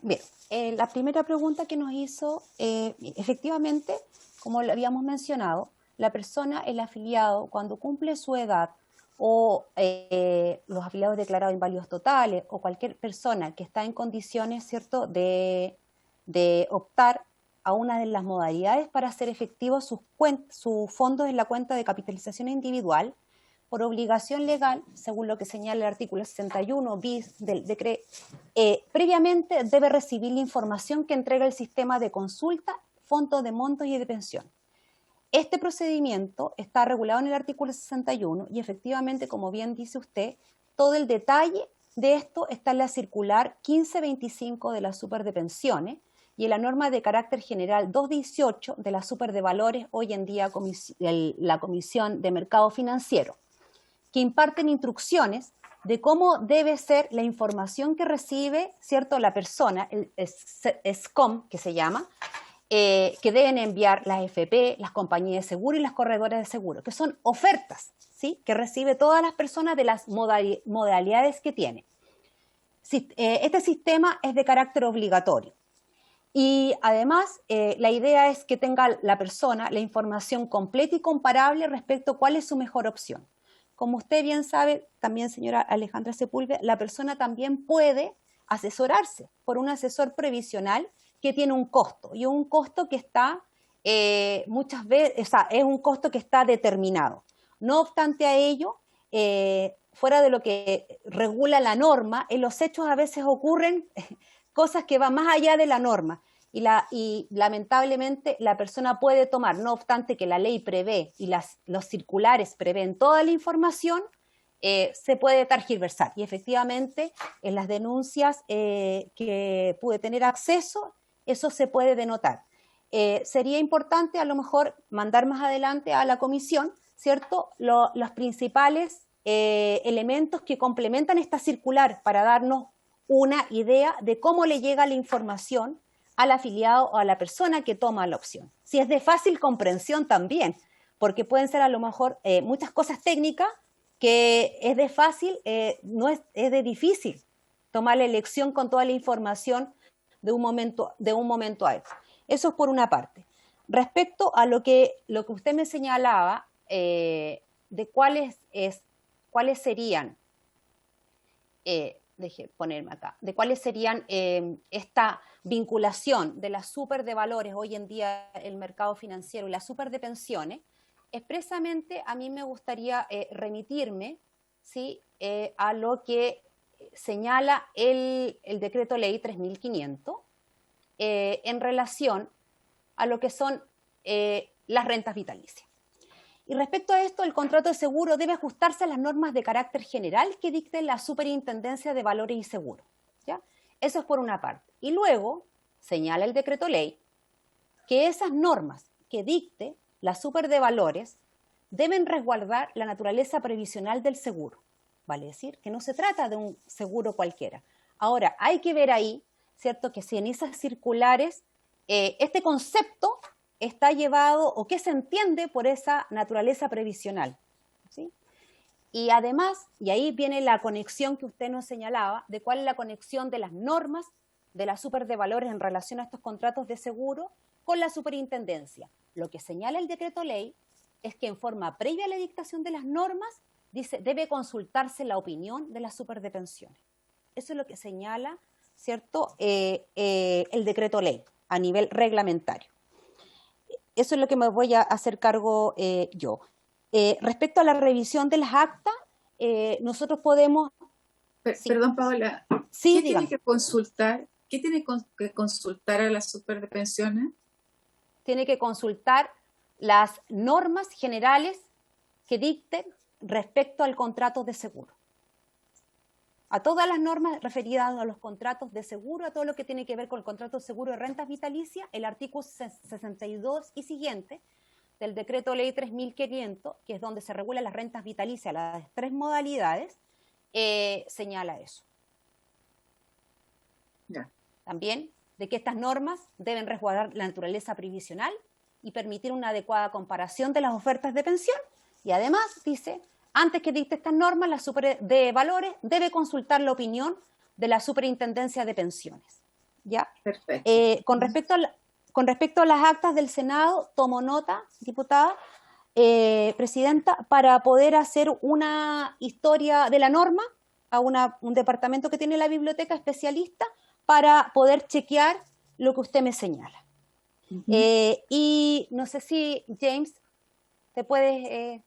Bien, la primera pregunta que nos hizo, efectivamente, como lo habíamos mencionado, la persona, el afiliado, cuando cumple su edad o los afiliados declarados inválidos totales o cualquier persona que está en condiciones, ¿cierto?, de optar a una de las modalidades para hacer efectivos sus fondos en la cuenta de capitalización individual, por obligación legal, según lo que señala el artículo 61 bis del decreto, previamente debe recibir la información que entrega el sistema de consulta, fondos de montos y de pensión. Este procedimiento está regulado en el artículo 61 y efectivamente, como bien dice usted, todo el detalle de esto está en la circular 1525 de la Super de Pensiones y en la norma de carácter general 218 de la Super de Valores, hoy en día la Comisión de Mercado Financiero, que imparten instrucciones de cómo debe ser la información que recibe, ¿cierto?, la persona, el SCOM, que se llama, que deben enviar las FP, las compañías de seguro y las corredoras de seguro, que son ofertas, ¿sí?, que recibe todas las personas de las modalidades que tiene. Este sistema es de carácter obligatorio. Y además, la idea es que tenga la persona la información completa y comparable respecto a cuál es su mejor opción. Como usted bien sabe, también señora Alejandra Sepúlveda, la persona también puede asesorarse por un asesor previsional que tiene un costo, y un costo que está muchas veces, o sea, es un costo que está determinado. No obstante a ello, fuera de lo que regula la norma, en los hechos a veces ocurren cosas que van más allá de la norma y lamentablemente la persona puede tomar, no obstante que la ley prevé y los circulares prevén toda la información, se puede tergiversar. Y efectivamente en las denuncias que pude tener acceso, eso se puede denotar. Sería importante a lo mejor mandar más adelante a la comisión, ¿cierto?, los principales elementos que complementan esta circular para darnos una idea de cómo le llega la información al afiliado o a la persona que toma la opción. Si es de fácil comprensión también, porque pueden ser a lo mejor muchas cosas técnicas que es de fácil, no es de difícil tomar la elección con toda la información de un momento a otro. Eso es por una parte. Respecto a lo que usted me señalaba de cuáles serían, deje ponerme acá, de cuáles serían esta vinculación de la Super de Valores hoy en día el mercado financiero y la Super de Pensiones, expresamente a mí me gustaría remitirme, ¿sí?, a lo que señala el decreto ley 3500 en relación a lo que son las rentas vitalicias. Y respecto a esto, el contrato de seguro debe ajustarse a las normas de carácter general que dicte la Superintendencia de Valores y Seguros, ¿ya? Eso es por una parte. Y luego señala el decreto ley que esas normas que dicte la Super de Valores deben resguardar la naturaleza previsional del seguro. Vale decir que no se trata de un seguro cualquiera. Ahora, hay que ver ahí, ¿cierto?, que si en esas circulares este concepto está llevado, o qué se entiende por esa naturaleza previsional, ¿sí? Y además, y ahí viene la conexión que usted nos señalaba, de cuál es la conexión de las normas de la super de valores en relación a estos contratos de seguro con la superintendencia. Lo que señala el decreto ley es que en forma previa a la dictación de las normas, dice, debe consultarse la opinión de la super de pensiones. Eso es lo que señala, ¿cierto?, el decreto ley a nivel reglamentario. Eso es lo que me voy a hacer cargo yo. Respecto a la revisión de las actas, nosotros podemos... Sí. Perdón, Paola, Sí, ¿qué dígame. tiene que consultar? ¿Qué tiene que consultar a la super de pensiones? Tiene que consultar las normas generales que dicten respecto al contrato de seguro. A todas las normas referidas a los contratos de seguro, a todo lo que tiene que ver con el contrato de seguro de rentas vitalicias, el artículo 62 y siguiente del decreto ley 3500, que es donde se regulan las rentas vitalicias, las 3 modalidades, señala eso. Ya. También de que estas normas deben resguardar la naturaleza previsional y permitir una adecuada comparación de las ofertas de pensión. Y además dice, antes que dicte estas normas, la super de valores debe consultar la opinión de la superintendencia de pensiones. ¿Ya? Perfecto. Con respecto a las actas del Senado, tomo nota, diputada, presidenta, para poder hacer una historia de la norma a un departamento que tiene la biblioteca especialista para poder chequear lo que usted me señala. Y no sé si, James, te puedes,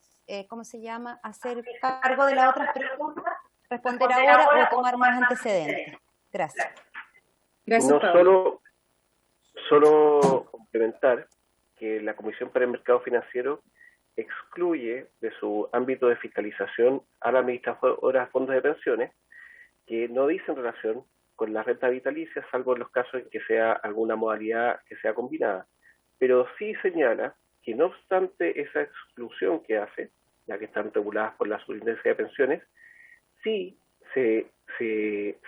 ¿cómo se llama?, hacer cargo de las otras preguntas, responder ahora o tomar más antecedentes. Gracias. Gracias, No Paola. solo complementar que la Comisión para el Mercado Financiero excluye de su ámbito de fiscalización a la administradora de fondos de pensiones que no dicen relación con la renta vitalicia, salvo en los casos en que sea alguna modalidad que sea combinada. Pero sí señala que no obstante esa exclusión que hace, ya que están reguladas por la Superintendencia de Pensiones, sí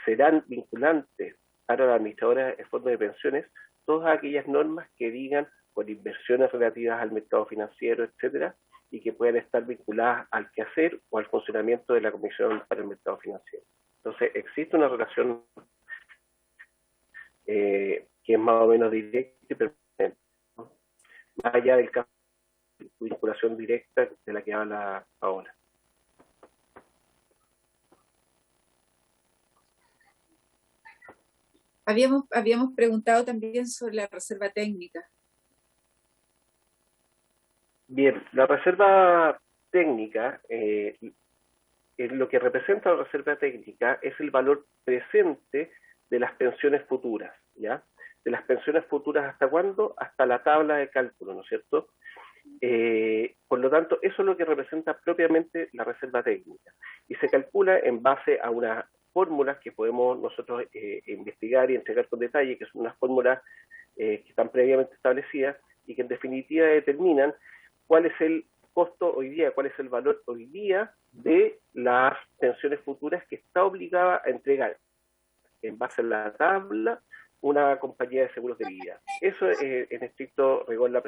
serán vinculantes para la administradora de fondos de pensiones todas aquellas normas que digan por inversiones relativas al mercado financiero, etcétera, y que puedan estar vinculadas al quehacer o al funcionamiento de la Comisión para el Mercado Financiero. Entonces, existe una relación que es más o menos directa y permanente, ¿no? Más allá del caso de vinculación directa de la que habla ahora. Habíamos preguntado también sobre la reserva técnica. Bien, la reserva técnica, lo que representa la reserva técnica es el valor presente de las pensiones futuras, ¿ya? De las pensiones futuras, ¿hasta cuándo? Hasta la tabla de cálculo, ¿no es cierto? Por lo tanto, eso es lo que representa propiamente la reserva técnica. Y se calcula en base a unas fórmulas que podemos nosotros investigar y entregar con detalle, que son unas fórmulas que están previamente establecidas y que en definitiva determinan cuál es el costo hoy día, cuál es el valor hoy día de las pensiones futuras que está obligada a entregar en base a la tabla una compañía de seguros de vida. Eso es en estricto rigor la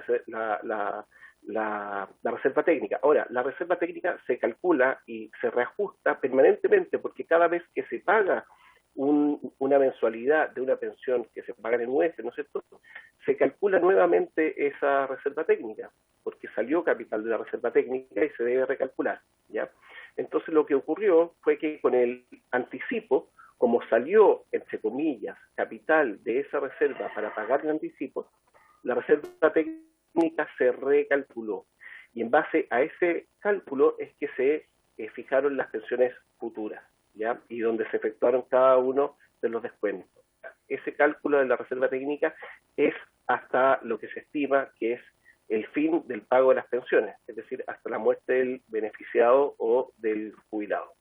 reserva técnica. Ahora, la reserva técnica se calcula y se reajusta permanentemente porque cada vez que se paga una mensualidad de una pensión que se paga en UF, ¿no es cierto?, se calcula nuevamente esa reserva técnica, porque salió capital de la reserva técnica y se debe recalcular, ¿ya? Entonces lo que ocurrió fue que con el anticipo, como salió, entre comillas, capital de esa reserva para pagar el anticipo, la reserva técnica se recalculó. Y en base a ese cálculo es que se fijaron las pensiones futuras, ¿ya? Y donde se efectuaron cada uno de los descuentos. Ese cálculo de la reserva técnica es hasta lo que se estima que es el fin del pago de las pensiones, es decir, hasta la muerte del beneficiado o del jubilado.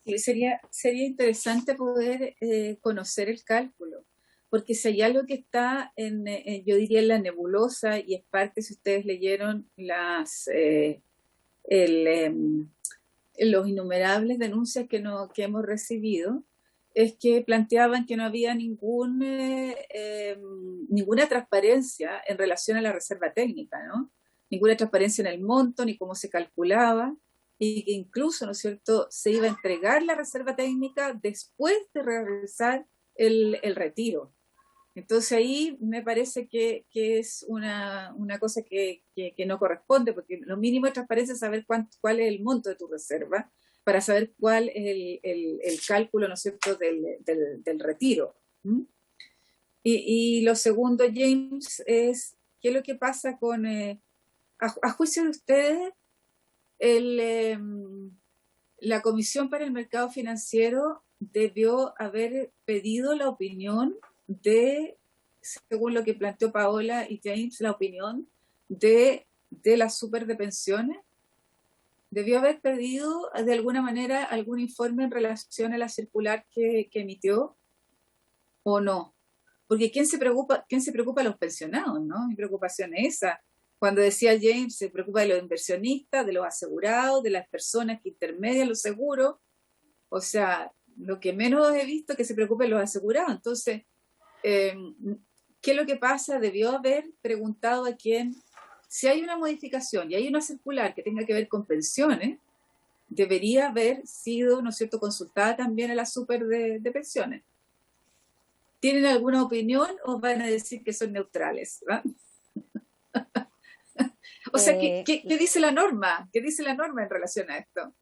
Sí, sería interesante poder conocer el cálculo, porque si hay algo que está yo diría en la nebulosa, y es parte, si ustedes leyeron los innumerables denuncias que hemos recibido, es que planteaban que no había ninguna transparencia en relación a la reserva técnica, ¿no? Ninguna transparencia en el monto, ni cómo se calculaba, y que incluso, ¿no es cierto?, se iba a entregar la reserva técnica después de realizar el retiro. Entonces ahí me parece que es una cosa que no corresponde, porque lo mínimo de transparencia es saber cuál es el monto de tu reserva, para saber cuál es el cálculo, ¿no es cierto?, del retiro. ¿Mm? Y lo segundo, James, es qué es lo que pasa con, a juicio de ustedes, la Comisión para el Mercado Financiero debió haber pedido la opinión según lo que planteó Paola y James, la opinión de la super de pensiones. Debió haber pedido de alguna manera algún informe en relación a la circular que emitió, o no. Porque ¿quién se preocupa de los pensionados, no? Mi preocupación es esa. Cuando decía James, se preocupa de los inversionistas, de los asegurados, de las personas que intermedian los seguros. O sea, lo que menos he visto es que se preocupen los asegurados. Entonces, ¿qué es lo que pasa? Debió haber preguntado a quién. Si hay una modificación y hay una circular que tenga que ver con pensiones, debería haber sido, ¿no es cierto?, consultada también a la super de pensiones. ¿Tienen alguna opinión o van a decir que son neutrales? ¿Va? O sea, ¿qué dice la norma? ¿Qué dice la norma en relación a esto?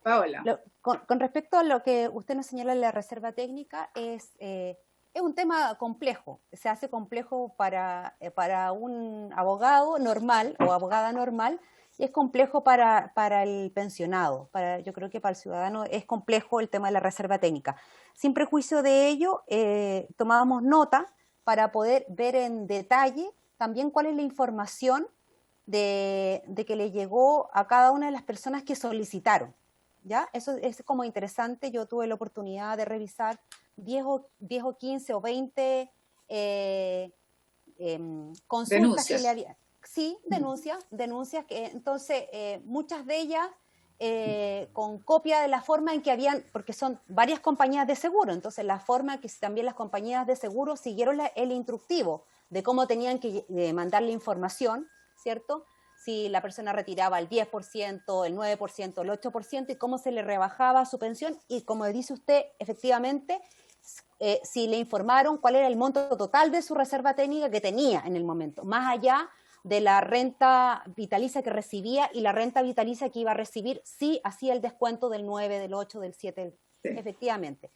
Paola. Con respecto a lo que usted nos señala en la reserva técnica, es un tema complejo. Se hace complejo para un abogado normal o abogada normal, y es complejo para el pensionado. Yo creo que para el ciudadano es complejo el tema de la reserva técnica. Sin prejuicio de ello, tomábamos nota para poder ver en detalle también cuál es la información de que le llegó a cada una de las personas que solicitaron, ¿ya? Eso es como interesante. Yo tuve la oportunidad de revisar 10 o 15 o 20 consultas denuncias. Que le había. Sí, denuncias que entonces muchas de ellas con copia de la forma en que habían, porque son varias compañías de seguro, entonces la forma que también las compañías de seguro siguieron el instructivo de cómo tenían que mandar la información, ¿cierto? Si la persona retiraba el 10%, el 9%, el 8%, y cómo se le rebajaba su pensión, y como dice usted, efectivamente, si le informaron cuál era el monto total de su reserva técnica que tenía en el momento, más allá de la renta vitalicia que recibía y la renta vitalicia que iba a recibir, sí hacía el descuento del 9, del 8, del 7, sí. Efectivamente.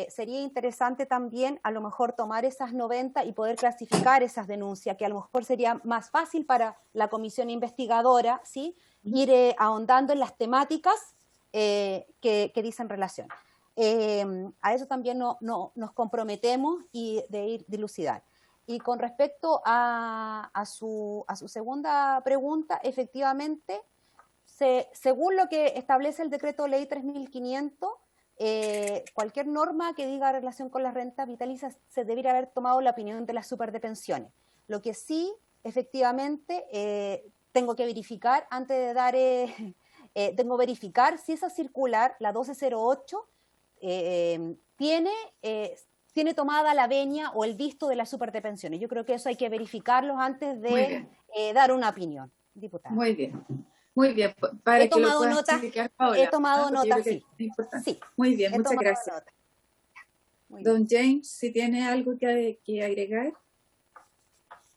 Sería interesante también a lo mejor tomar esas 90 y poder clasificar esas denuncias, que a lo mejor sería más fácil para la comisión investigadora, ¿sí? Ir ahondando en las temáticas que dicen relación. A eso también nos comprometemos de ir dilucidar. Y con respecto a su segunda pregunta, efectivamente, según lo que establece el decreto ley 3500, cualquier norma que diga relación con las rentas vitalicias se debería haber tomado la opinión de las super de pensiones. Lo que sí, efectivamente, tengo que verificar antes de dar, tengo que verificar si esa circular, la 1208, tiene tomada la venia o el visto de la super de pensiones. Yo creo que eso hay que verificarlo antes de dar una opinión, diputada. Muy bien. Muy bien, para he tomado nota, he tomado nota, sí. Sí. Muy bien, muchas gracias. Nota. Muy Don bien. James, ¿si tiene algo que agregar?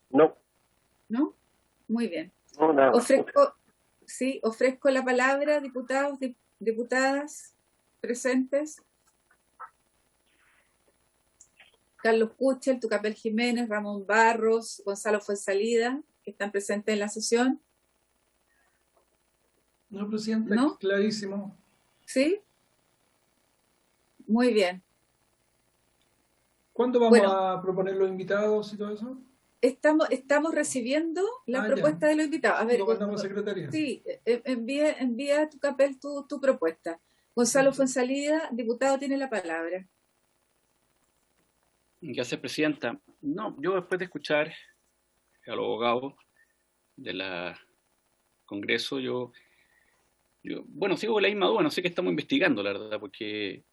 No. ¿No? Muy bien. No, nada. Ofrezco la palabra, diputados, diputadas presentes. Carlos Kuchel, Tucapel Jiménez, Ramón Barros, Gonzalo Fuenzalida, que están presentes en la sesión. No, Presidenta, ¿No? Clarísimo. ¿Sí? Muy bien. ¿Cuándo vamos a proponer los invitados y todo eso? Estamos recibiendo la propuesta de los invitados. A ver, lo mandamos a Secretaría. Sí, envía a Tucapel tu propuesta. Gonzalo Fuenzalida, diputado, tiene la palabra. Gracias, Presidenta. No, yo después de escuchar al abogado del Congreso, yo, bueno, sigo con la misma duda, no sé qué estamos investigando, la verdad, porque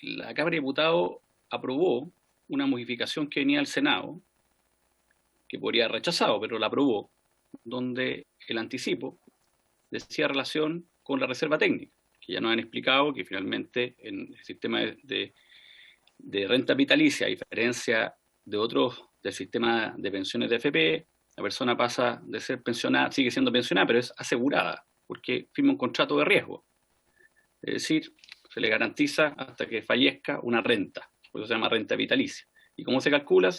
la Cámara de Diputados aprobó una modificación que venía del Senado, que podría haber rechazado, pero la aprobó, donde el anticipo decía relación con la reserva técnica, que ya nos han explicado que finalmente en el sistema de renta vitalicia, a diferencia de otros del sistema de pensiones de AFP, la persona pasa de ser pensionada, sigue siendo pensionada, pero es asegurada, porque firma un contrato de riesgo. Es decir, se le garantiza hasta que fallezca una renta, por eso se llama renta vitalicia. ¿Y cómo se calcula?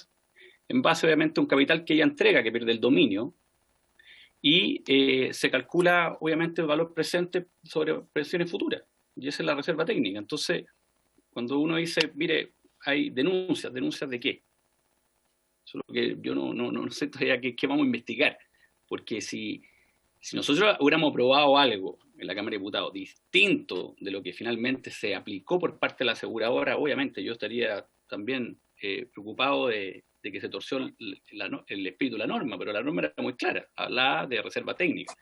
En base, obviamente, a un capital que ella entrega, que pierde el dominio, y se calcula, obviamente, el valor presente sobre pensiones futuras, y esa es la reserva técnica. Entonces, cuando uno dice, mire, hay ¿denuncias de qué? Eso es lo que yo no sé todavía qué vamos a investigar, porque si nosotros hubiéramos aprobado algo en la Cámara de Diputados distinto de lo que finalmente se aplicó por parte de la aseguradora, obviamente yo estaría también preocupado de que se torció el espíritu de la norma, pero la norma era muy clara, hablaba de reserva técnica.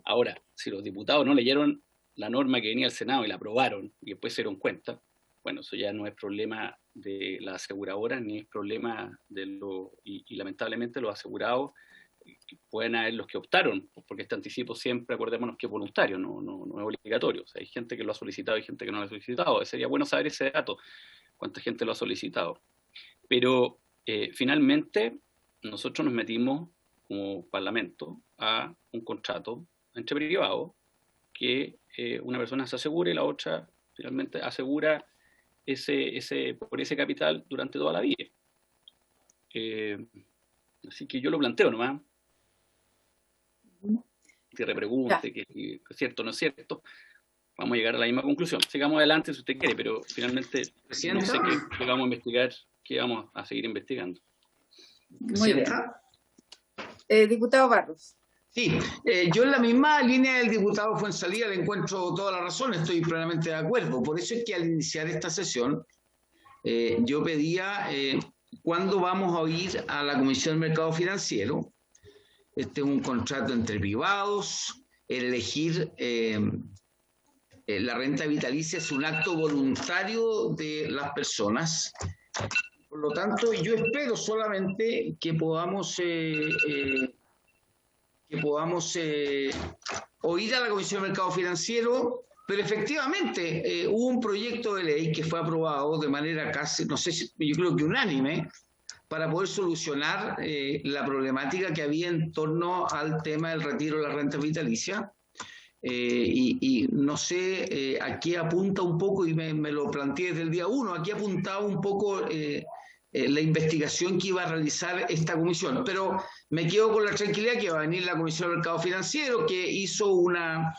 Ahora, si los diputados no leyeron la norma que venía al Senado y la aprobaron y después se dieron cuenta, bueno, eso ya no es problema de la aseguradora ni es problema y lamentablemente los asegurados pueden haber los que optaron, porque este anticipo siempre, acordémonos que es voluntario, no es obligatorio. O sea, hay gente que lo ha solicitado y gente que no lo ha solicitado. Sería bueno saber ese dato, cuánta gente lo ha solicitado. Pero finalmente nosotros nos metimos como Parlamento a un contrato entre privados que una persona se asegura y la otra finalmente asegura por ese capital durante toda la vida. Así que yo lo planteo nomás. Si repregunte que es cierto o no es cierto, vamos a llegar a la misma conclusión. Sigamos adelante si usted quiere, pero finalmente no sé qué vamos a investigar, qué vamos a seguir investigando. Muy bien. Diputado Barros. Sí, yo en la misma línea del diputado Fuenzalía le encuentro toda la razón, estoy plenamente de acuerdo. Por eso es que al iniciar esta sesión yo pedía cuándo vamos a oír a la Comisión de Mercado Financiero. Este es un contrato entre privados, elegir la renta vitalicia es un acto voluntario de las personas. Por lo tanto, yo espero solamente que podamos oír a la Comisión de Mercado Financiero, pero efectivamente hubo un proyecto de ley que fue aprobado de manera casi, no sé, yo creo que unánime, para poder solucionar la problemática que había en torno al tema del retiro de la renta vitalicia. Y no sé a qué apunta un poco, y me lo planteé desde el día 1, aquí apuntaba un poco la investigación que iba a realizar esta comisión, pero me quedo con la tranquilidad que va a venir la Comisión de Mercado Financiero, que hizo una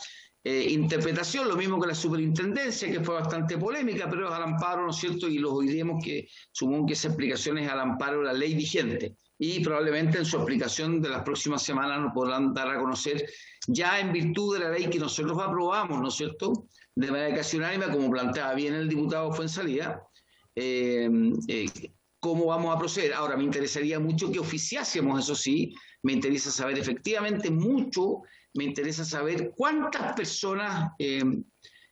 interpretación, lo mismo que la superintendencia, que fue bastante polémica, pero es al amparo, ¿no es cierto? Y los oiremos, que supongo que esa explicación es al amparo de la ley vigente, y probablemente en su aplicación de las próximas semanas nos podrán dar a conocer, ya en virtud de la ley que nosotros aprobamos, ¿no es cierto?, de manera casi unánime, como planteaba bien el diputado Fuenzalía, cómo vamos a proceder. Ahora, me interesaría mucho que oficiásemos, eso sí, me interesa saber efectivamente mucho, me interesa saber cuántas personas,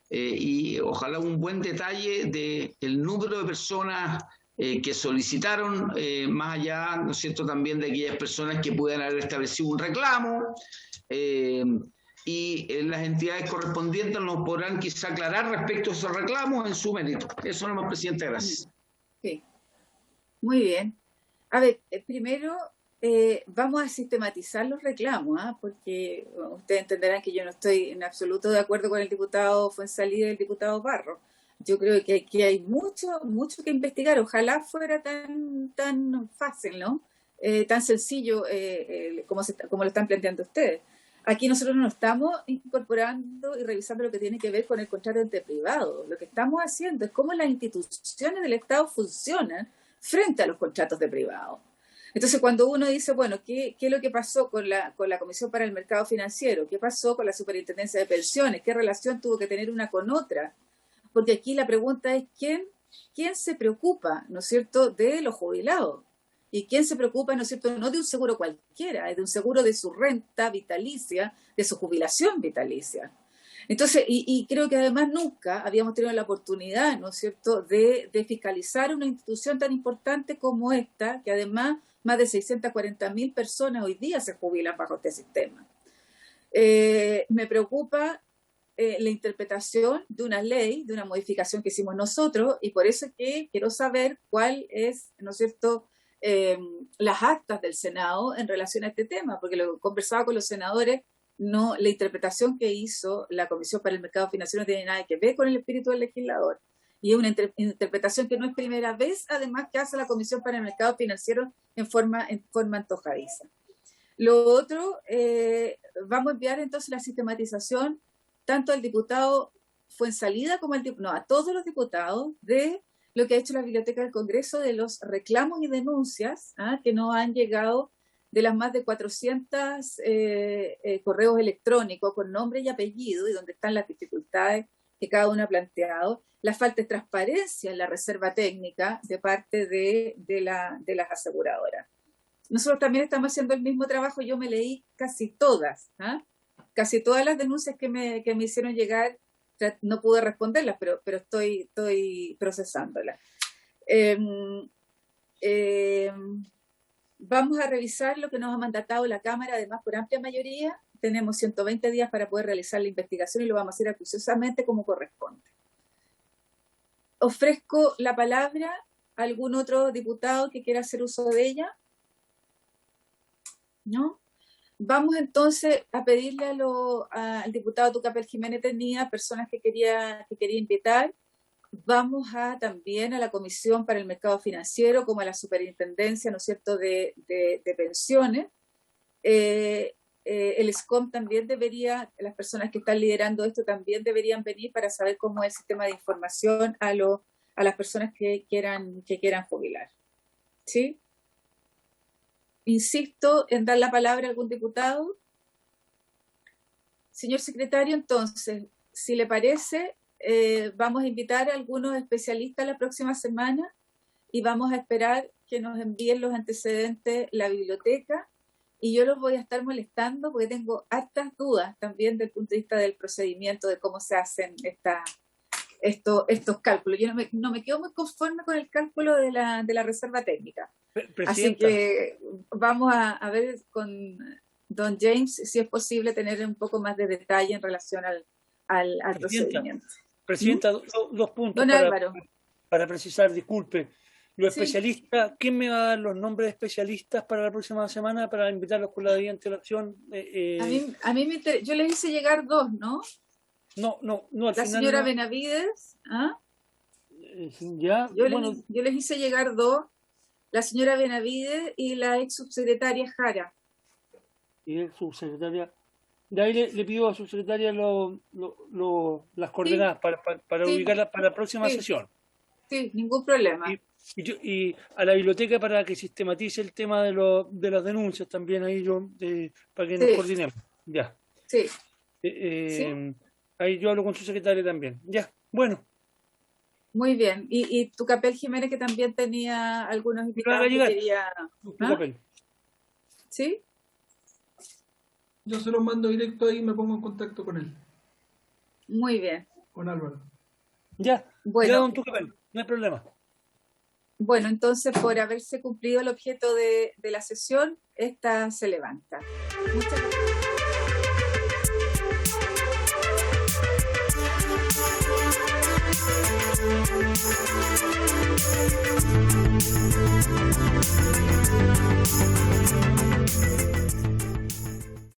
y ojalá un buen detalle del número de personas que solicitaron, más allá, ¿no es cierto?, también de aquellas personas que puedan haber establecido un reclamo, y las entidades correspondientes nos podrán quizá aclarar respecto a esos reclamos en su mérito. Eso nomás, presidente, gracias. Sí. Muy bien. A ver, primero vamos a sistematizar los reclamos, porque ustedes entenderán que yo no estoy en absoluto de acuerdo con el diputado Fuenzalía y el diputado Barro. Yo creo que aquí hay mucho que investigar. Ojalá fuera tan fácil, ¿no? Tan sencillo como lo están planteando ustedes. Aquí nosotros no estamos incorporando y revisando lo que tiene que ver con el contrato entre privados. Lo que estamos haciendo es cómo las instituciones del Estado funcionan frente a los contratos de privados. Entonces, cuando uno dice, bueno, ¿qué es lo que pasó con la Comisión para el Mercado Financiero? ¿Qué pasó con la Superintendencia de Pensiones? ¿Qué relación tuvo que tener una con otra? Porque aquí la pregunta es, ¿quién se preocupa, ¿no es cierto?, de los jubilados? ¿Y quién se preocupa, ¿no es cierto?, no de un seguro cualquiera, es de un seguro de su renta vitalicia, de su jubilación vitalicia. Entonces, y creo que además nunca habíamos tenido la oportunidad, ¿no es cierto?, de fiscalizar una institución tan importante como esta, que además más de 640.000 personas hoy día se jubilan bajo este sistema. Me preocupa la interpretación de una ley, de una modificación que hicimos nosotros, y por eso es que quiero saber cuál es, ¿no es cierto?, las actas del Senado en relación a este tema, porque lo conversaba con los senadores. No, la interpretación que hizo la Comisión para el Mercado Financiero no tiene nada que ver con el espíritu del legislador. Y es una interpretación que no es primera vez, además, que hace la Comisión para el Mercado Financiero en forma antojadiza. Lo otro, vamos a enviar entonces la sistematización tanto al diputado Fuenzalida como a todos los diputados de lo que ha hecho la Biblioteca del Congreso, de los reclamos y denuncias que nos han llegado de las más de 400 correos electrónicos con nombre y apellido, y donde están las dificultades que cada uno ha planteado, la falta de transparencia en la reserva técnica de parte de las aseguradoras. Nosotros también estamos haciendo el mismo trabajo. Yo me leí casi todas las denuncias que me hicieron llegar. No pude responderlas, pero estoy procesándolas. Vamos a revisar lo que nos ha mandatado la Cámara, además por amplia mayoría. Tenemos 120 días para poder realizar la investigación y lo vamos a hacer acuciosamente como corresponde. Ofrezco la palabra a algún otro diputado que quiera hacer uso de ella. ¿No? Vamos entonces a pedirle al diputado Tucapel Jiménez Tenía, personas que quería invitar. Vamos también a la Comisión para el Mercado Financiero, como a la Superintendencia, ¿no es cierto?, de pensiones. El SCOM también debería, las personas que están liderando esto también deberían venir para saber cómo es el sistema de información a las personas que quieran jubilar. ¿Sí? Insisto en dar la palabra a algún diputado. Señor secretario, entonces, si le parece, vamos a invitar a algunos especialistas la próxima semana y vamos a esperar que nos envíen los antecedentes la biblioteca, y yo los voy a estar molestando porque tengo hartas dudas también desde el punto de vista del procedimiento, de cómo se hacen estos cálculos. Yo no me quedo muy conforme con el cálculo de la reserva técnica. Presidenta. Así que vamos a ver con don James si es posible tener un poco más de detalle en relación al procedimiento. Presidenta, dos puntos don Álvaro. Para precisar, disculpe. Los Sí. especialistas, ¿quién me va a dar los nombres de especialistas para la próxima semana para invitarlos con la debida antelación? A mí me interesa. Yo les hice llegar dos, ¿no? No, al La final señora no. Benavides, Ya, yo bueno, les hice llegar dos, la señora Benavides y la ex subsecretaria Jara. y el subsecretaria. De ahí le pido a su secretaria las coordenadas para Sí. ubicarlas para la próxima Sí. sesión. Sí, ningún problema. Y a la biblioteca para que sistematice el tema de las denuncias también ahí para que nos Sí. coordinemos. Ya. Sí. Ahí yo hablo con su secretaria también. Ya, bueno. Muy bien. Y Tucapel Jiménez, que también tenía algunos invitados que llegar. quería... su ¿Ah? papel. ¿Sí? Yo se lo mando directo ahí y me pongo en contacto con él, Muy bien. con Álvaro. Ya, Bueno. ya, don Tucapel, no hay problema. Bueno, entonces, por haberse cumplido el objeto de la sesión, esta se levanta. Muchas gracias.